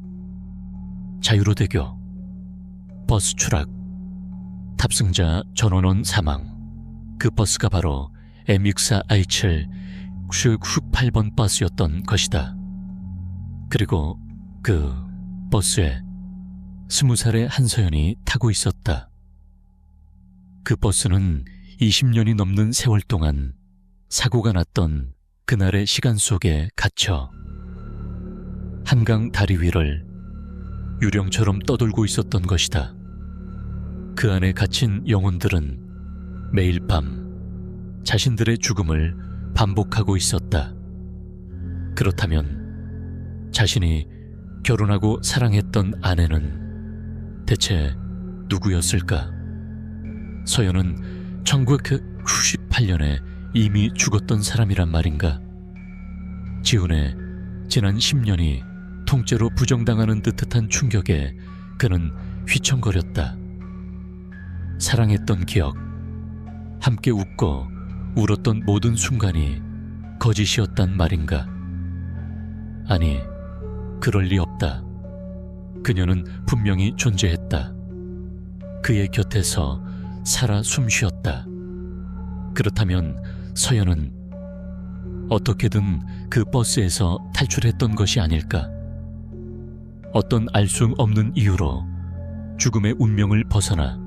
자유로대교 버스 추락, 탑승자 전원원 사망. 그 버스가 바로 M64I7 98번 버스였던 것이다. 그리고 그 버스에 20살의 한서연이 타고 있었다. 그 버스는 20년이 넘는 세월 동안 사고가 났던 그날의 시간 속에 갇혀 한강 다리 위를 유령처럼 떠돌고 있었던 것이다. 그 안에 갇힌 영혼들은 매일 밤 자신들의 죽음을 반복하고 있었다. 그렇다면 자신이 결혼하고 사랑했던 아내는 대체 누구였을까? 서연은 1998년에 이미 죽었던 사람이란 말인가? 지훈의 지난 10년이 통째로 부정당하는 듯한 충격에 그는 휘청거렸다. 사랑했던 기억, 함께 웃고 울었던 모든 순간이 거짓이었단 말인가? 아니, 그럴 리 없다. 그녀는 분명히 존재했다. 그의 곁에서 살아 숨쉬었다. 그렇다면 서연은 어떻게든 그 버스에서 탈출했던 것이 아닐까? 어떤 알 수 없는 이유로 죽음의 운명을 벗어나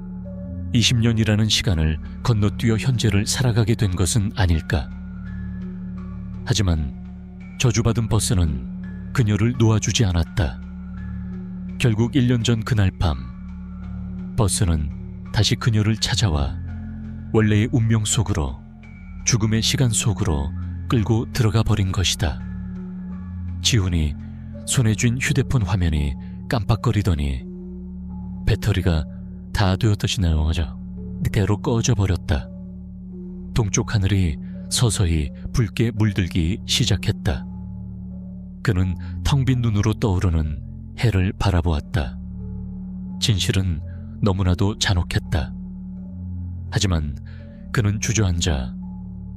20년이라는 시간을 건너뛰어 현재를 살아가게 된 것은 아닐까? 하지만 저주받은 버스는 그녀를 놓아주지 않았다. 결국 1년 전 그날 밤 버스는 다시 그녀를 찾아와 원래의 운명 속으로, 죽음의 시간 속으로 끌고 들어가 버린 것이다. 지훈이 손에 쥔 휴대폰 화면이 깜빡거리더니 배터리가 다 되었듯이나요. 그대로 꺼져 버렸다. 동쪽 하늘이 서서히 붉게 물들기 시작했다. 그는 텅 빈 눈으로 떠오르는 해를 바라보았다. 진실은 너무나도 잔혹했다. 하지만 그는 주저앉아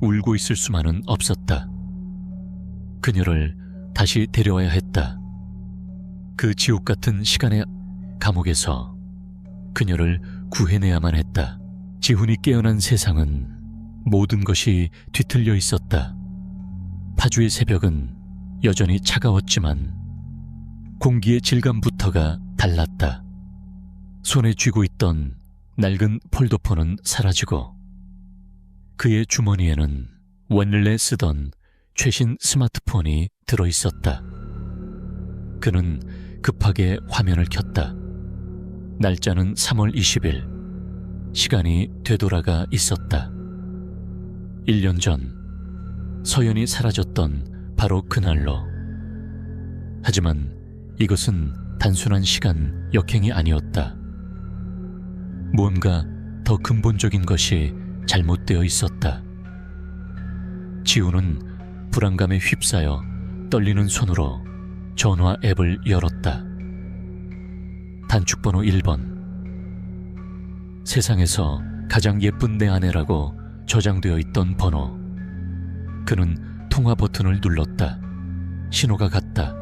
울고 있을 수만은 없었다. 그녀를 다시 데려와야 했다. 그 지옥 같은 시간의 감옥에서 그녀를 구해내야만 했다. 지훈이 깨어난 세상은 모든 것이 뒤틀려 있었다. 파주의 새벽은 여전히 차가웠지만 공기의 질감부터가 달랐다. 손에 쥐고 있던 낡은 폴더폰은 사라지고 그의 주머니에는 원래 쓰던 최신 스마트폰이 들어있었다. 그는 급하게 화면을 켰다. 날짜는 3월 20일. 시간이 되돌아가 있었다. 1년 전 서연이 사라졌던 바로 그날로. 하지만 이것은 단순한 시간 역행이 아니었다. 무언가 더 근본적인 것이 잘못되어 있었다. 지우는 불안감에 휩싸여 떨리는 손으로 전화 앱을 열었다. 단축번호 1번. 세상에서 가장 예쁜 내 아내라고 저장되어 있던 번호. 그는 통화 버튼을 눌렀다. 신호가 갔다.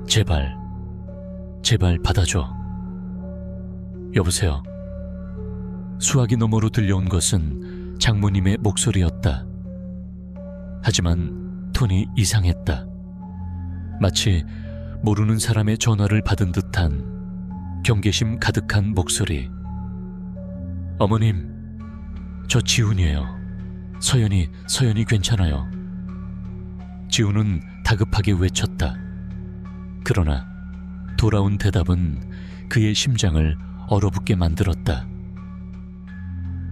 제발, 제발 받아줘. 여보세요. 수화기 너머로 들려온 것은 장모님의 목소리였다. 하지만 톤이 이상했다. 마치 모르는 사람의 전화를 받은 듯한 경계심 가득한 목소리. 어머님, 저 지훈이에요. 서연이 괜찮아요. 지훈은 다급하게 외쳤다. 그러나 돌아온 대답은 그의 심장을 얼어붙게 만들었다.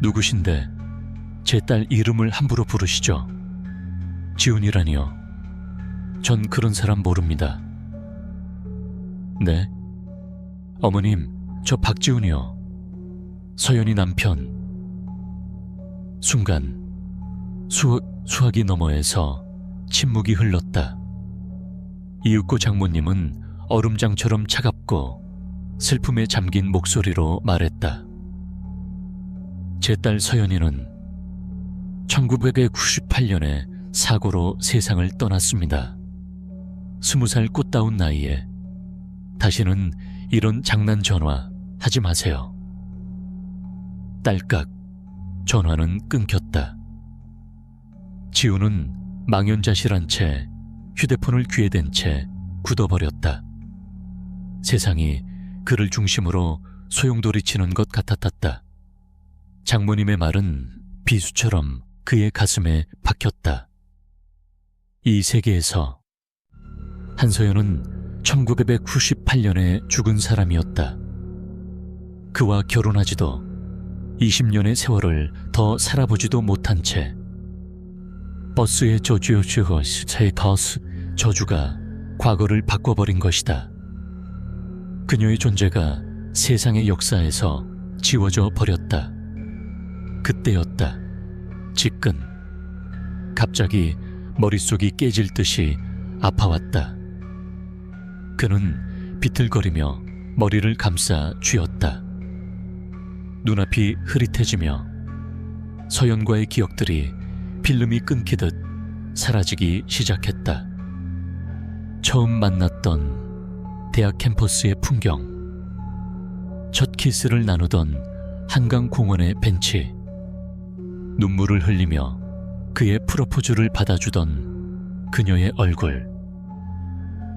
누구신데 제 딸 이름을 함부로 부르시죠? 지훈이라니요. 전 그런 사람 모릅니다. 네? 어머님, 저 박지훈이요. 서연이 남편. 순간 수화기 너머에서 침묵이 흘렀다. 이윽고 장모님은 얼음장처럼 차갑고 슬픔에 잠긴 목소리로 말했다. 제 딸 서연이는 1998년에 사고로 세상을 떠났습니다. 20살 꽃다운 나이에. 다시는 이런 장난 전화 하지 마세요. 딸깍. 전화는 끊겼다. 지우는 망연자실한 채 휴대폰을 귀에 댄 채 굳어버렸다. 세상이 그를 중심으로 소용돌이치는 것 같았다. 장모님의 말은 비수처럼 그의 가슴에 박혔다. 이 세계에서 한서연은 1998년에 죽은 사람이었다. 그와 결혼하지도 20년의 세월을 더 살아보지도 못한 채 버스의 저주가 과거를 바꿔버린 것이다. 그녀의 존재가 세상의 역사에서 지워져 버렸다. 그때였다. 지끈. 갑자기 머릿속이 깨질 듯이 아파왔다. 그는 비틀거리며 머리를 감싸 쥐었다. 눈앞이 흐릿해지며 서연과의 기억들이 필름이 끊기듯 사라지기 시작했다. 처음 만났던 대학 캠퍼스의 풍경, 첫 키스를 나누던 한강 공원의 벤치, 눈물을 흘리며 그의 프로포즈를 받아주던 그녀의 얼굴.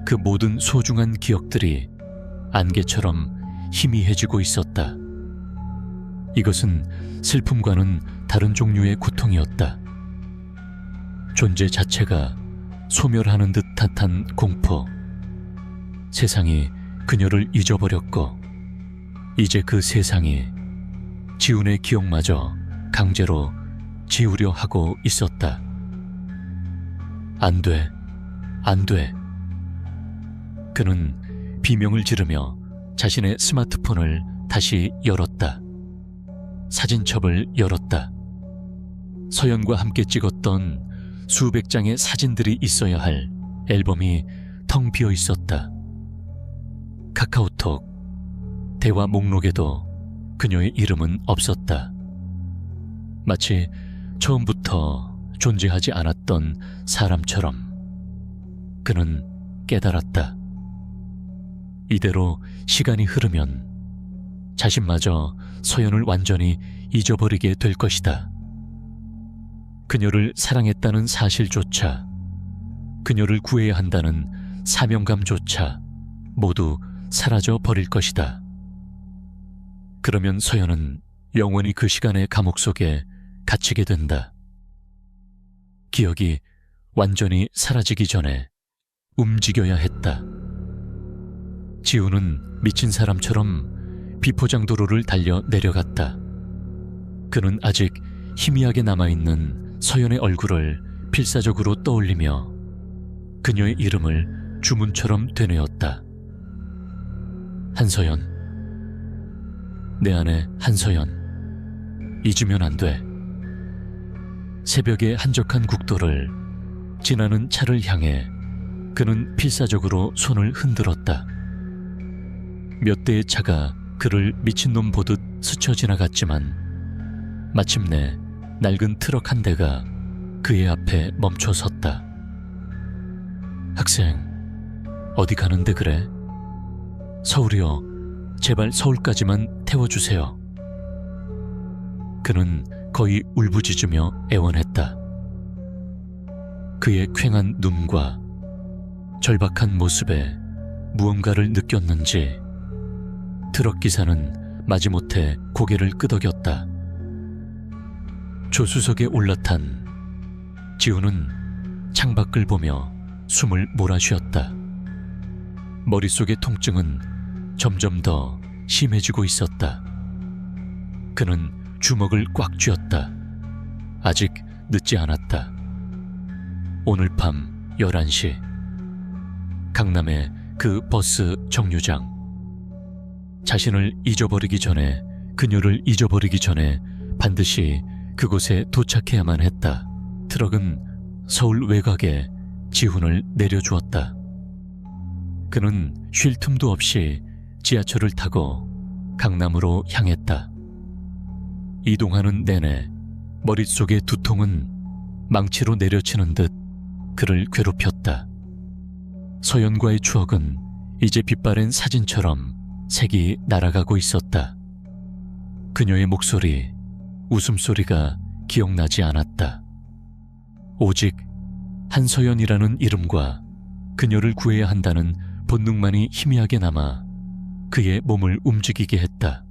그 모든 소중한 기억들이 안개처럼 희미해지고 있었다. 이것은 슬픔과는 다른 종류의 고통이었다. 존재 자체가 소멸하는 듯한 공포. 세상이 그녀를 잊어버렸고 이제 그 세상이 지훈의 기억마저 강제로 지우려 하고 있었다. 안 돼, 안 돼. 그는 비명을 지르며 자신의 스마트폰을 다시 열었다. 사진첩을 열었다. 서연과 함께 찍었던 수백 장의 사진들이 있어야 할 앨범이 텅 비어 있었다. 카카오톡, 대화 목록에도 그녀의 이름은 없었다. 마치 처음부터 존재하지 않았던 사람처럼. 그는 깨달았다. 이대로 시간이 흐르면 자신마저 서연을 완전히 잊어버리게 될 것이다. 그녀를 사랑했다는 사실조차, 그녀를 구해야 한다는 사명감조차 모두 사라져 버릴 것이다. 그러면 서연은 영원히 그 시간의 감옥 속에 갇히게 된다. 기억이 완전히 사라지기 전에 움직여야 했다. 지우는 미친 사람처럼 비포장도로를 달려 내려갔다. 그는 아직 희미하게 남아있는 서연의 얼굴을 필사적으로 떠올리며 그녀의 이름을 주문처럼 되뇌었다. 한서연. 내 아내 한서연. 잊으면 안 돼. 새벽의 한적한 국도를 지나는 차를 향해 그는 필사적으로 손을 흔들었다. 몇 대의 차가 그를 미친놈 보듯 스쳐 지나갔지만 마침내 낡은 트럭 한 대가 그의 앞에 멈춰 섰다. 학생, 어디 가는데 그래? 서울이요. 제발 서울까지만 태워주세요. 그는 거의 울부짖으며 애원했다. 그의 퀭한 눈과 절박한 모습에 무언가를 느꼈는지 트럭 기사는 마지못해 고개를 끄덕였다. 조수석에 올라탄 지우는 창밖을 보며 숨을 몰아쉬었다. 머릿속의 통증은 점점 더 심해지고 있었다. 그는 주먹을 꽉 쥐었다. 아직 늦지 않았다. 오늘 밤 11시 강남의 그 버스 정류장. 자신을 잊어버리기 전에, 그녀를 잊어버리기 전에 반드시 그곳에 도착해야만 했다. 트럭은 서울 외곽에 지훈을 내려주었다. 그는 쉴 틈도 없이 지하철을 타고 강남으로 향했다. 이동하는 내내 머릿속의 두통은 망치로 내려치는 듯 그를 괴롭혔다. 서연과의 추억은 이제 빛바랜 사진처럼 색이 날아가고 있었다. 그녀의 목소리, 웃음소리가 기억나지 않았다. 오직 한서연이라는 이름과 그녀를 구해야 한다는 본능만이 희미하게 남아 그의 몸을 움직이게 했다.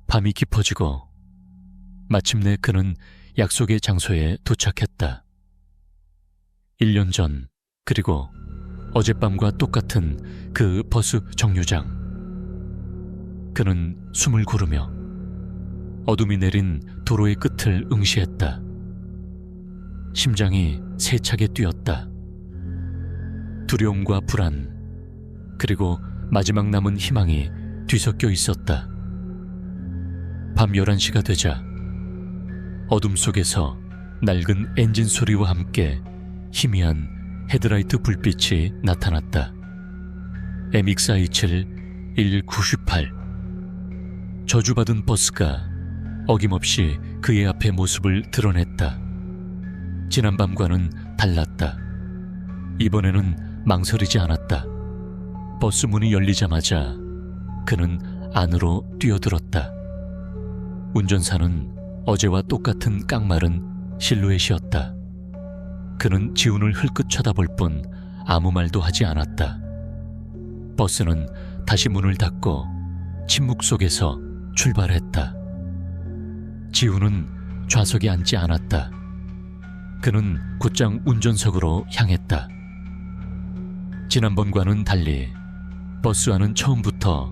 밤이 깊어지고 마침내 그는 약속의 장소에 도착했다. 1년 전, 그리고 어젯밤과 똑같은 그 버스 정류장. 그는 숨을 고르며 어둠이 내린 도로의 끝을 응시했다. 심장이 세차게 뛰었다. 두려움과 불안, 그리고 마지막 남은 희망이 뒤섞여 있었다. 밤 11시가 되자 어둠 속에서 낡은 엔진 소리와 함께 희미한 헤드라이트 불빛이 나타났다. MX-271-1998. 저주받은 버스가 어김없이 그의 앞에 모습을 드러냈다. 지난밤과는 달랐다. 이번에는 망설이지 않았다. 버스 문이 열리자마자 그는 안으로 뛰어들었다. 운전사는 어제와 똑같은 깡마른 실루엣이었다. 그는 지훈을 흘끗 쳐다볼 뿐 아무 말도 하지 않았다. 버스는 다시 문을 닫고 침묵 속에서 출발했다. 지훈은 좌석에 앉지 않았다. 그는 곧장 운전석으로 향했다. 지난번과는 달리 버스 안은 처음부터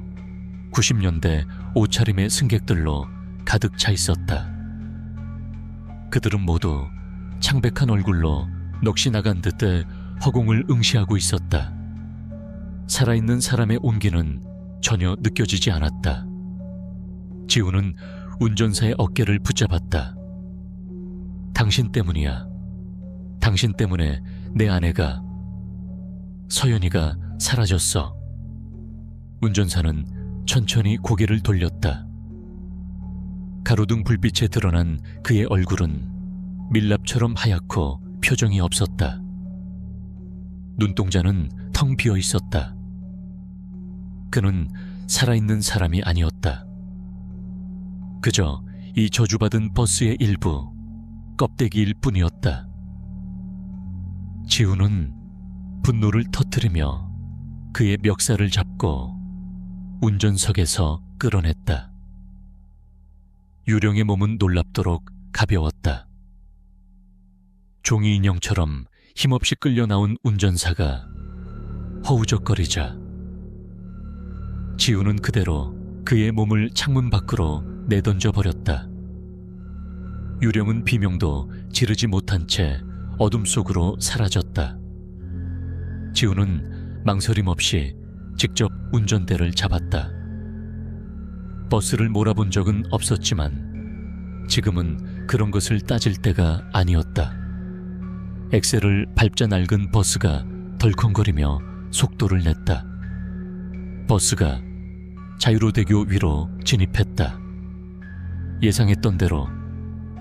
90년대 옷차림의 승객들로 가득 차 있었다. 그들은 모두 창백한 얼굴로 넋이 나간 듯해 허공을 응시하고 있었다. 살아있는 사람의 온기는 전혀 느껴지지 않았다. 지우는 운전사의 어깨를 붙잡았다. 당신 때문이야. 당신 때문에 내 아내가, 서연이가 사라졌어. 운전사는 천천히 고개를 돌렸다. 가로등 불빛에 드러난 그의 얼굴은 밀랍처럼 하얗고 표정이 없었다. 눈동자는 텅 비어 있었다. 그는 살아있는 사람이 아니었다. 그저 이 저주받은 버스의 일부, 껍데기일 뿐이었다. 지우는 분노를 터뜨리며 그의 멱살을 잡고 운전석에서 끌어냈다. 유령의 몸은 놀랍도록 가벼웠다. 종이 인형처럼 힘없이 끌려 나온 운전사가 허우적거리자 지우는 그대로 그의 몸을 창문 밖으로 내던져 버렸다. 유령은 비명도 지르지 못한 채 어둠 속으로 사라졌다. 지우는 망설임 없이 직접 운전대를 잡았다. 버스를 몰아본 적은 없었지만 지금은 그런 것을 따질 때가 아니었다. 엑셀을 밟자 낡은 버스가 덜컹거리며 속도를 냈다. 버스가 자유로대교 위로 진입했다. 예상했던 대로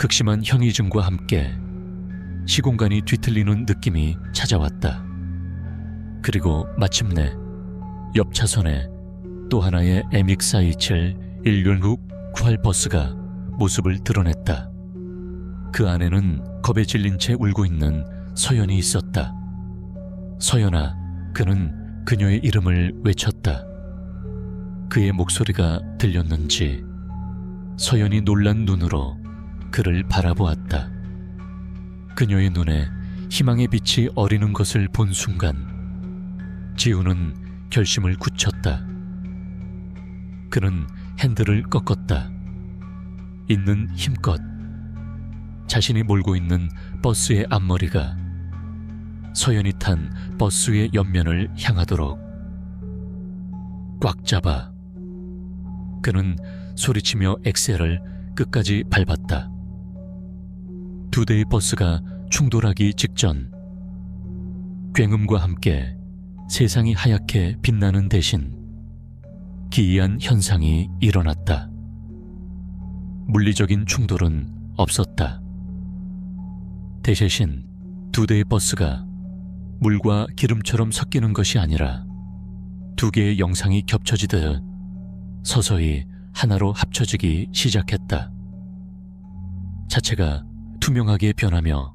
극심한 현이증과 함께 시공간이 뒤틀리는 느낌이 찾아왔다. 그리고 마침내 옆 차선에 또 하나의 MX-427 일렬국 9할 버스가 모습을 드러냈다. 그 안에는 겁에 질린 채 울고 있는 서연이 있었다. 서연아, 그는 그녀의 이름을 외쳤다. 그의 목소리가 들렸는지 서연이 놀란 눈으로 그를 바라보았다. 그녀의 눈에 희망의 빛이 어리는 것을 본 순간 지우는 결심을 굳혔다. 그는 핸들을 꺾었다. 있는 힘껏 자신이 몰고 있는 버스의 앞머리가 서연이 탄 버스의 옆면을 향하도록 꽉 잡아 그는 소리치며 엑셀을 끝까지 밟았다. 두 대의 버스가 충돌하기 직전 굉음과 함께 세상이 하얗게 빛나는 대신 기이한 현상이 일어났다. 물리적인 충돌은 없었다. 대신 두 대의 버스가 물과 기름처럼 섞이는 것이 아니라 두 개의 영상이 겹쳐지듯 서서히 하나로 합쳐지기 시작했다. 자체가 투명하게 변하며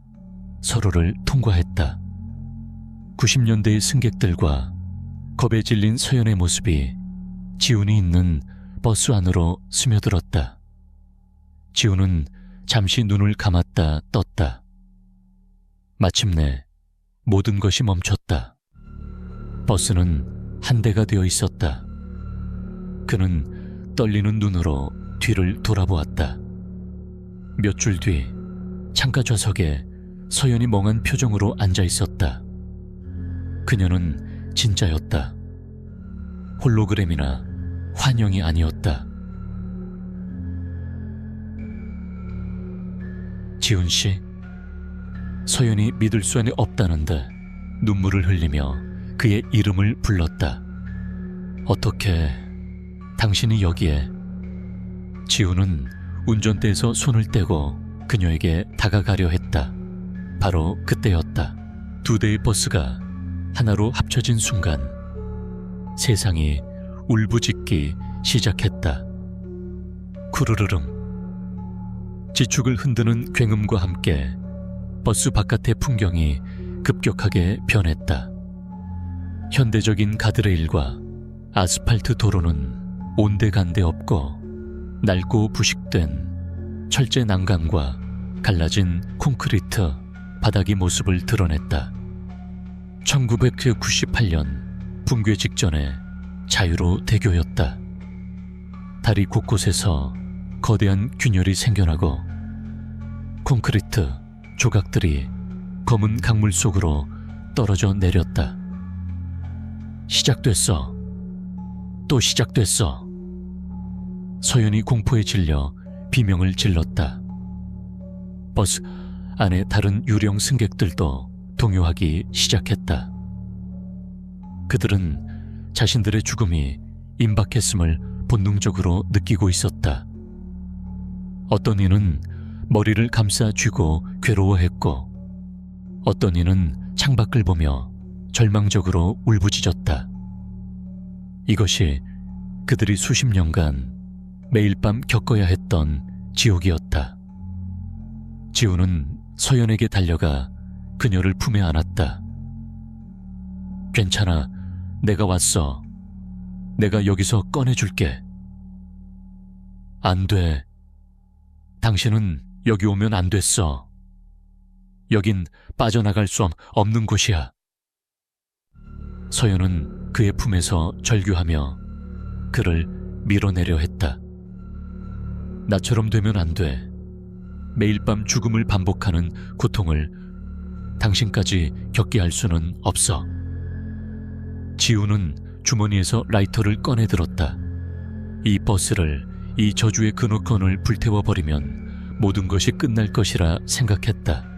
서로를 통과했다. 90년대의 승객들과 겁에 질린 서연의 모습이 지훈이 있는 버스 안으로 스며들었다. 지훈은 잠시 눈을 감았다 떴다. 마침내 모든 것이 멈췄다. 버스는 한 대가 되어 있었다. 그는 떨리는 눈으로 뒤를 돌아보았다. 몇 줄 뒤 창가 좌석에 서연이 멍한 표정으로 앉아 있었다. 그녀는 진짜였다. 홀로그램이나 환영이 아니었다. 지훈 씨, 서연이 믿을 수 없다는데 눈물을 흘리며 그의 이름을 불렀다. 어떻게 당신이 여기에? 지훈은 운전대에서 손을 떼고 그녀에게 다가가려 했다. 바로 그때였다. 두 대의 버스가 하나로 합쳐진 순간 세상이 울부짖기 시작했다. 쿠르르릉. 지축을 흔드는 굉음과 함께 버스 바깥의 풍경이 급격하게 변했다. 현대적인 가드레일과 아스팔트 도로는 온데간데 없고 낡고 부식된 철제 난간과 갈라진 콘크리트 바닥이 모습을 드러냈다. 1998년 붕괴 직전에 자유로 대교였다. 다리 곳곳에서 거대한 균열이 생겨나고 콘크리트 조각들이 검은 강물 속으로 떨어져 내렸다. 시작됐어. 또 시작됐어. 서연이 공포에 질려 비명을 질렀다. 버스 안에 다른 유령 승객들도 동요하기 시작했다. 그들은 자신들의 죽음이 임박했음을 본능적으로 느끼고 있었다. 어떤 이는 머리를 감싸 쥐고 괴로워했고 어떤 이는 창밖을 보며 절망적으로 울부짖었다. 이것이 그들이 수십 년간 매일 밤 겪어야 했던 지옥이었다. 지우는 서연에게 달려가 그녀를 품에 안았다. 괜찮아, 내가 왔어. 내가 여기서 꺼내줄게. 안 돼. 당신은 여기 오면 안 됐어. 여긴 빠져나갈 수 없는 곳이야. 서연은 그의 품에서 절규하며 그를 밀어내려 했다. 나처럼 되면 안 돼. 매일 밤 죽음을 반복하는 고통을 당신까지 겪게 할 수는 없어. 지우는 주머니에서 라이터를 꺼내 들었다. 이 버스를, 이 저주의 근호권을 불태워버리면 모든 것이 끝날 것이라 생각했다.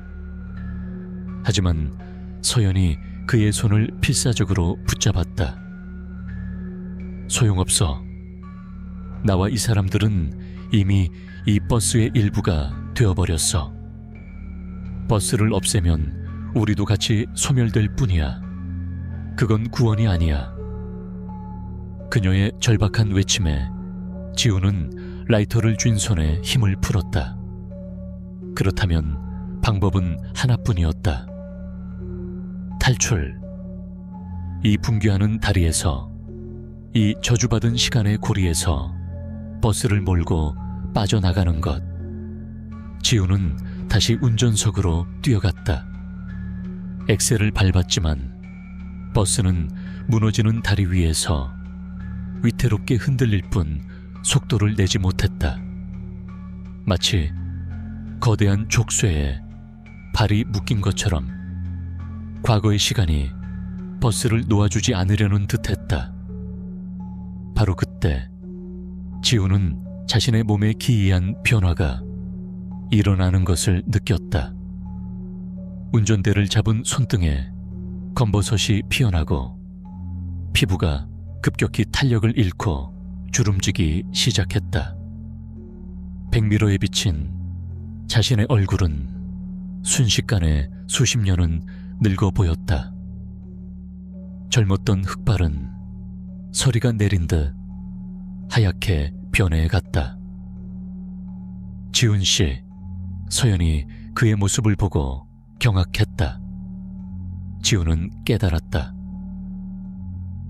하지만 서연이 그의 손을 필사적으로 붙잡았다. 소용없어. 나와 이 사람들은 이미 이 버스의 일부가 되어버렸어. 버스를 없애면 우리도 같이 소멸될 뿐이야. 그건 구원이 아니야. 그녀의 절박한 외침에 지우는 라이터를 쥔 손에 힘을 풀었다. 그렇다면 방법은 하나뿐이었다. 탈출. 이 붕괴하는 다리에서, 이 저주받은 시간의 고리에서 버스를 몰고 빠져나가는 것. 지우는 다시 운전석으로 뛰어갔다. 엑셀을 밟았지만 버스는 무너지는 다리 위에서 위태롭게 흔들릴 뿐 속도를 내지 못했다. 마치 거대한 족쇄에 발이 묶인 것처럼 과거의 시간이 버스를 놓아주지 않으려는 듯했다. 바로 그때 지우는 자신의 몸에 기이한 변화가 일어나는 것을 느꼈다. 운전대를 잡은 손등에 검버섯이 피어나고 피부가 급격히 탄력을 잃고 주름지기 시작했다. 백미러에 비친 자신의 얼굴은 순식간에 수십 년은 늙어 보였다. 젊었던 흑발은 서리가 내린 듯 하얗게 변해갔다. 지훈 씨, 서연이 그의 모습을 보고 경악했다. 지훈은 깨달았다.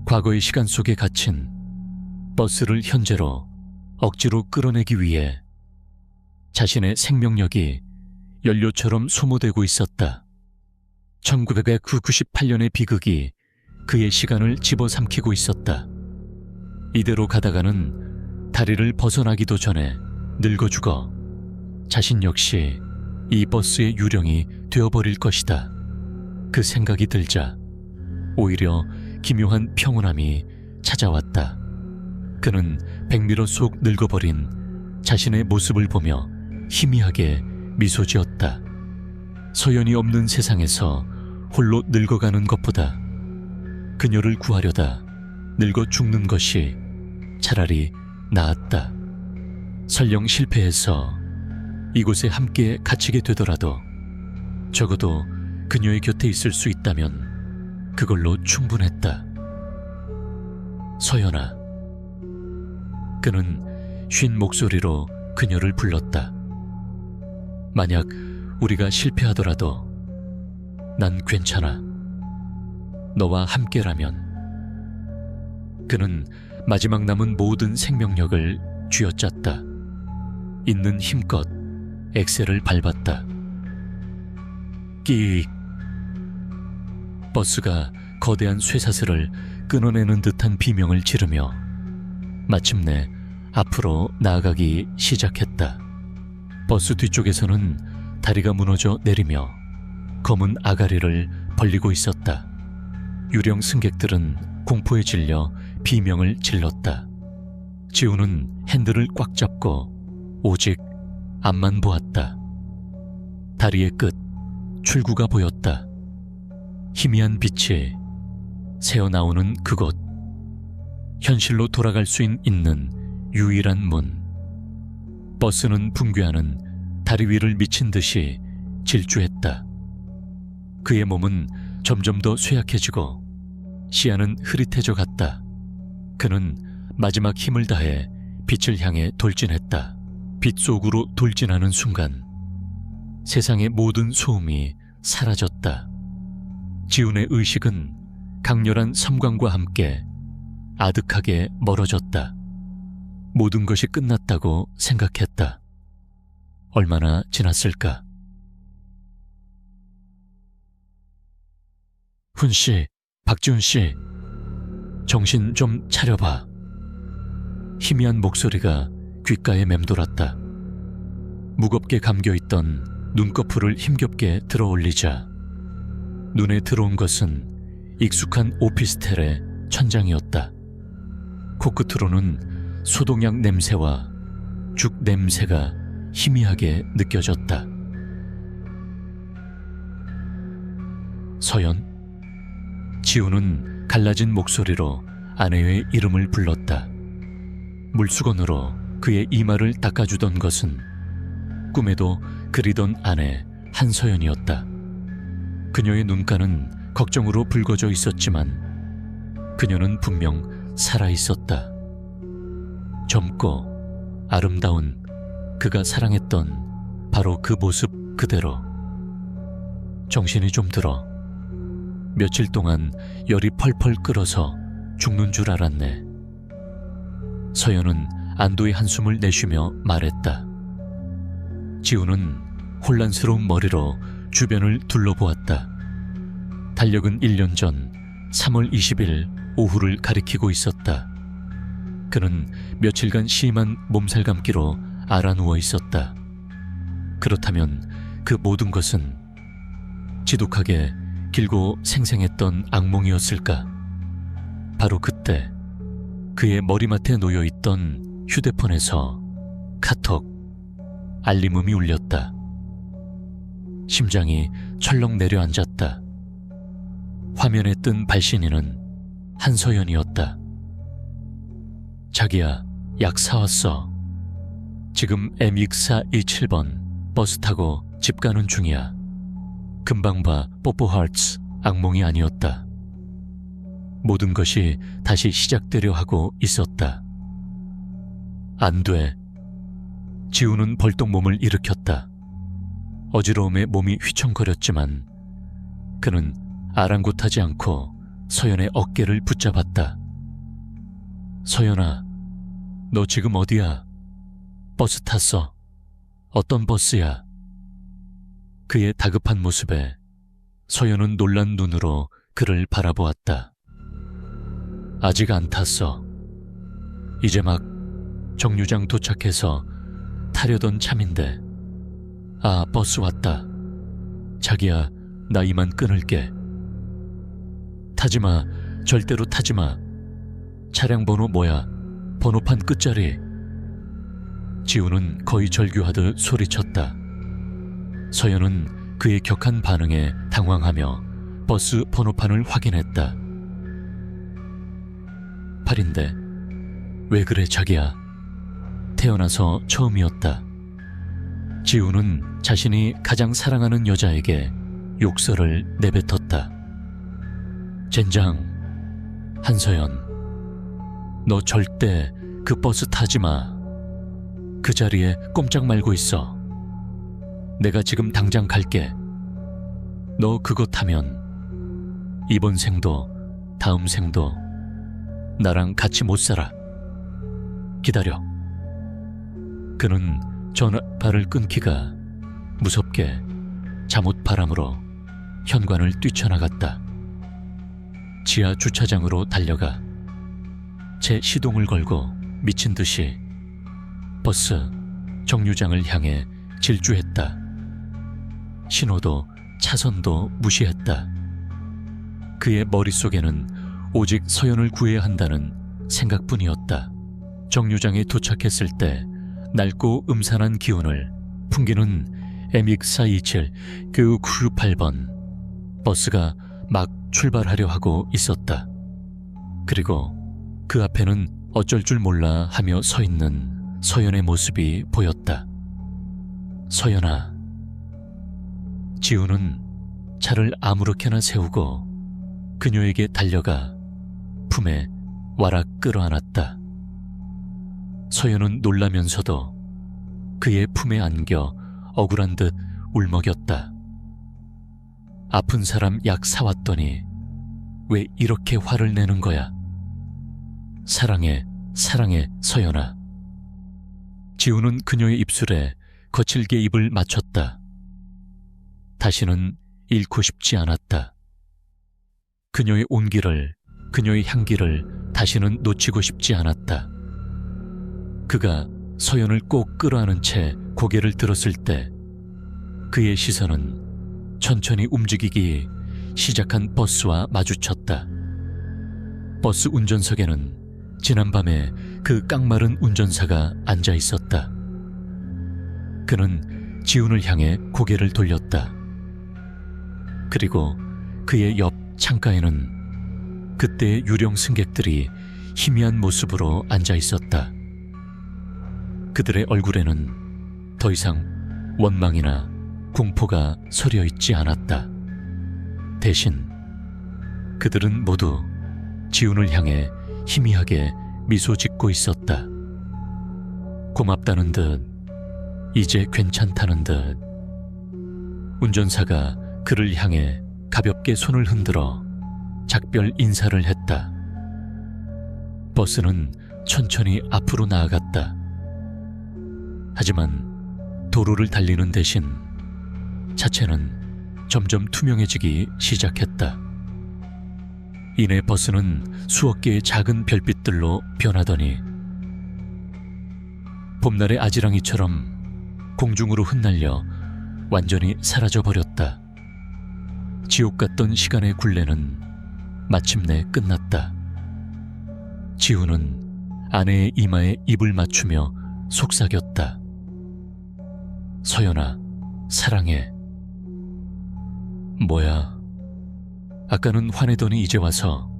과거의 시간 속에 갇힌 버스를 현재로 억지로 끌어내기 위해 자신의 생명력이 연료처럼 소모되고 있었다. 1998년의 비극이 그의 시간을 집어삼키고 있었다. 이대로 가다가는 다리를 벗어나기도 전에 늙어 죽어 자신 역시 이 버스의 유령이 되어버릴 것이다. 그 생각이 들자 오히려 기묘한 평온함이 찾아왔다. 그는 백미러 속 늙어버린 자신의 모습을 보며 희미하게 미소 지었다. 서연이 없는 세상에서 홀로 늙어가는 것보다 그녀를 구하려다 늙어 죽는 것이 차라리 나았다. 설령 실패해서 이곳에 함께 갇히게 되더라도 적어도 그녀의 곁에 있을 수 있다면 그걸로 충분했다. 서연아. 그는 쉰 목소리로 그녀를 불렀다. 만약 우리가 실패하더라도 난 괜찮아. 너와 함께라면. 그는 마지막 남은 모든 생명력을 쥐어짰다. 있는 힘껏 엑셀을 밟았다. 끼익. 버스가 거대한 쇠사슬을 끊어내는 듯한 비명을 지르며 마침내 앞으로 나아가기 시작했다. 버스 뒤쪽에서는 다리가 무너져 내리며 검은 아가리를 벌리고 있었다. 유령 승객들은 공포에 질려 비명을 질렀다. 지우는 핸들을 꽉 잡고 오직 앞만 보았다. 다리의 끝, 출구가 보였다. 희미한 빛이 새어나오는 그곳. 현실로 돌아갈 수 있는 유일한 문. 버스는 붕괴하는 다리 위를 미친 듯이 질주했다. 그의 몸은 점점 더 쇠약해지고 시야는 흐릿해져 갔다. 그는 마지막 힘을 다해 빛을 향해 돌진했다. 빛 속으로 돌진하는 순간 세상의 모든 소음이 사라졌다. 지훈의 의식은 강렬한 섬광과 함께 아득하게 멀어졌다. 모든 것이 끝났다고 생각했다. 얼마나 지났을까? 훈씨, 박지훈씨, 정신 좀 차려봐. 희미한 목소리가 귓가에 맴돌았다. 무겁게 감겨있던 눈꺼풀을 힘겹게 들어올리자 눈에 들어온 것은 익숙한 오피스텔의 천장이었다. 코끝으로는 소독약 냄새와 죽 냄새가 희미하게 느껴졌다. 서연. 지우는 갈라진 목소리로 아내의 이름을 불렀다. 물수건으로 그의 이마를 닦아주던 것은 꿈에도 그리던 아내 한서연이었다. 그녀의 눈가는 걱정으로 붉어져 있었지만 그녀는 분명 살아있었다. 젊고 아름다운 그가 사랑했던 바로 그 모습 그대로. 정신이 좀 들어. 며칠 동안 열이 펄펄 끓어서 죽는 줄 알았네. 서연은 안도의 한숨을 내쉬며 말했다. 지우는 혼란스러운 머리로 주변을 둘러보았다. 달력은 1년 전 3월 20일 오후를 가리키고 있었다. 그는 며칠간 심한 몸살감기로 알아누워 있었다. 그렇다면 그 모든 것은 지독하게 길고 생생했던 악몽이었을까? 바로 그때 그의 머리맡에 놓여있던 휴대폰에서 카톡 알림음이 울렸다. 심장이 철렁 내려앉았다. 화면에 뜬 발신인은 한서연이었다. 자기야, 약 사왔어. 지금 M2427번 버스 타고 집 가는 중이야. 금방 봐, 뽀뽀하츠. 악몽이 아니었다. 모든 것이 다시 시작되려 하고 있었다. 안 돼. 지우는 벌떡 몸을 일으켰다. 어지러움에 몸이 휘청거렸지만 그는 아랑곳하지 않고 서연의 어깨를 붙잡았다. 서연아, 너 지금 어디야? 버스 탔어. 어떤 버스야? 그의 다급한 모습에 서연은 놀란 눈으로 그를 바라보았다. 아직 안 탔어. 이제 막 정류장 도착해서 타려던 참인데. 아, 버스 왔다. 자기야, 나 이만 끊을게. 타지마. 절대로 타지마. 차량 번호 뭐야? 번호판 끝자리. 지우는 거의 절규하듯 소리쳤다. 서연은 그의 격한 반응에 당황하며 버스 번호판을 확인했다. 8인데 왜 그래 자기야? 태어나서 처음이었다. 지우는 자신이 가장 사랑하는 여자에게 욕설을 내뱉었다. 젠장, 한서연, 너 절대 그 버스 타지 마. 그 자리에 꼼짝 말고 있어. 내가 지금 당장 갈게. 너 그거 타면 이번 생도 다음 생도 나랑 같이 못 살아. 기다려. 그는 전화발을 끊기가 무섭게 잠옷바람으로 현관을 뛰쳐나갔다. 지하 주차장으로 달려가 제 시동을 걸고 미친 듯이 버스 정류장을 향해 질주했다. 신호도 차선도 무시했다. 그의 머릿속에는 오직 서연을 구해야 한다는 생각뿐이었다. 정류장에 도착했을 때 낡고 음산한 기운을 풍기는 MX427 998번 버스가 막 출발하려 하고 있었다. 그리고 그 앞에는 어쩔 줄 몰라 하며 서 있는 서연의 모습이 보였다. 서연아. 지우는 차를 아무렇게나 세우고 그녀에게 달려가 품에 와락 끌어안았다. 서연은 놀라면서도 그의 품에 안겨 억울한 듯 울먹였다. 아픈 사람 약 사왔더니 왜 이렇게 화를 내는 거야? 사랑해, 사랑해, 서연아. 지우는 그녀의 입술에 거칠게 입을 맞췄다. 다시는 잃고 싶지 않았다. 그녀의 온기를, 그녀의 향기를 다시는 놓치고 싶지 않았다. 그가 서연을 꼭 끌어안은 채 고개를 들었을 때 그의 시선은 천천히 움직이기 시작한 버스와 마주쳤다. 버스 운전석에는 지난밤에 그 깡마른 운전사가 앉아 있었다. 그는 지훈을 향해 고개를 돌렸다. 그리고 그의 옆 창가에는 그때의 유령 승객들이 희미한 모습으로 앉아 있었다. 그들의 얼굴에는 더 이상 원망이나 공포가 서려 있지 않았다. 대신 그들은 모두 지훈을 향해 희미하게 미소 짓고 있었다. 고맙다는 듯, 이제 괜찮다는 듯. 운전사가 그를 향해 가볍게 손을 흔들어 작별 인사를 했다. 버스는 천천히 앞으로 나아갔다. 하지만 도로를 달리는 대신 차체는 점점 투명해지기 시작했다. 이내 버스는 수억 개의 작은 별빛들로 변하더니 봄날의 아지랑이처럼 공중으로 흩날려 완전히 사라져버렸다. 지옥 같던 시간의 굴레는 마침내 끝났다. 지훈은 아내의 이마에 입을 맞추며 속삭였다. 서연아, 사랑해. 뭐야? 아까는 화내더니 이제 와서.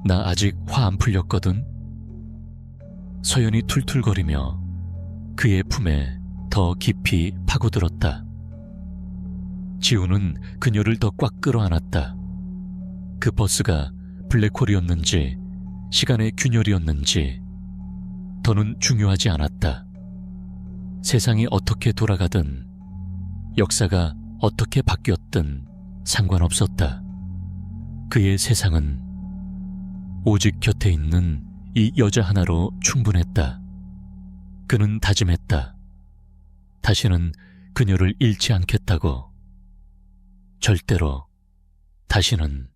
나 아직 화 안 풀렸거든? 서연이 툴툴거리며 그의 품에 더 깊이 파고들었다. 지훈은 그녀를 더 꽉 끌어안았다. 그 버스가 블랙홀이었는지 시간의 균열이었는지 더는 중요하지 않았다. 세상이 어떻게 돌아가든 역사가 어떻게 바뀌었든 상관없었다. 그의 세상은 오직 곁에 있는 이 여자 하나로 충분했다. 그는 다짐했다. 다시는 그녀를 잃지 않겠다고. 절대로 다시는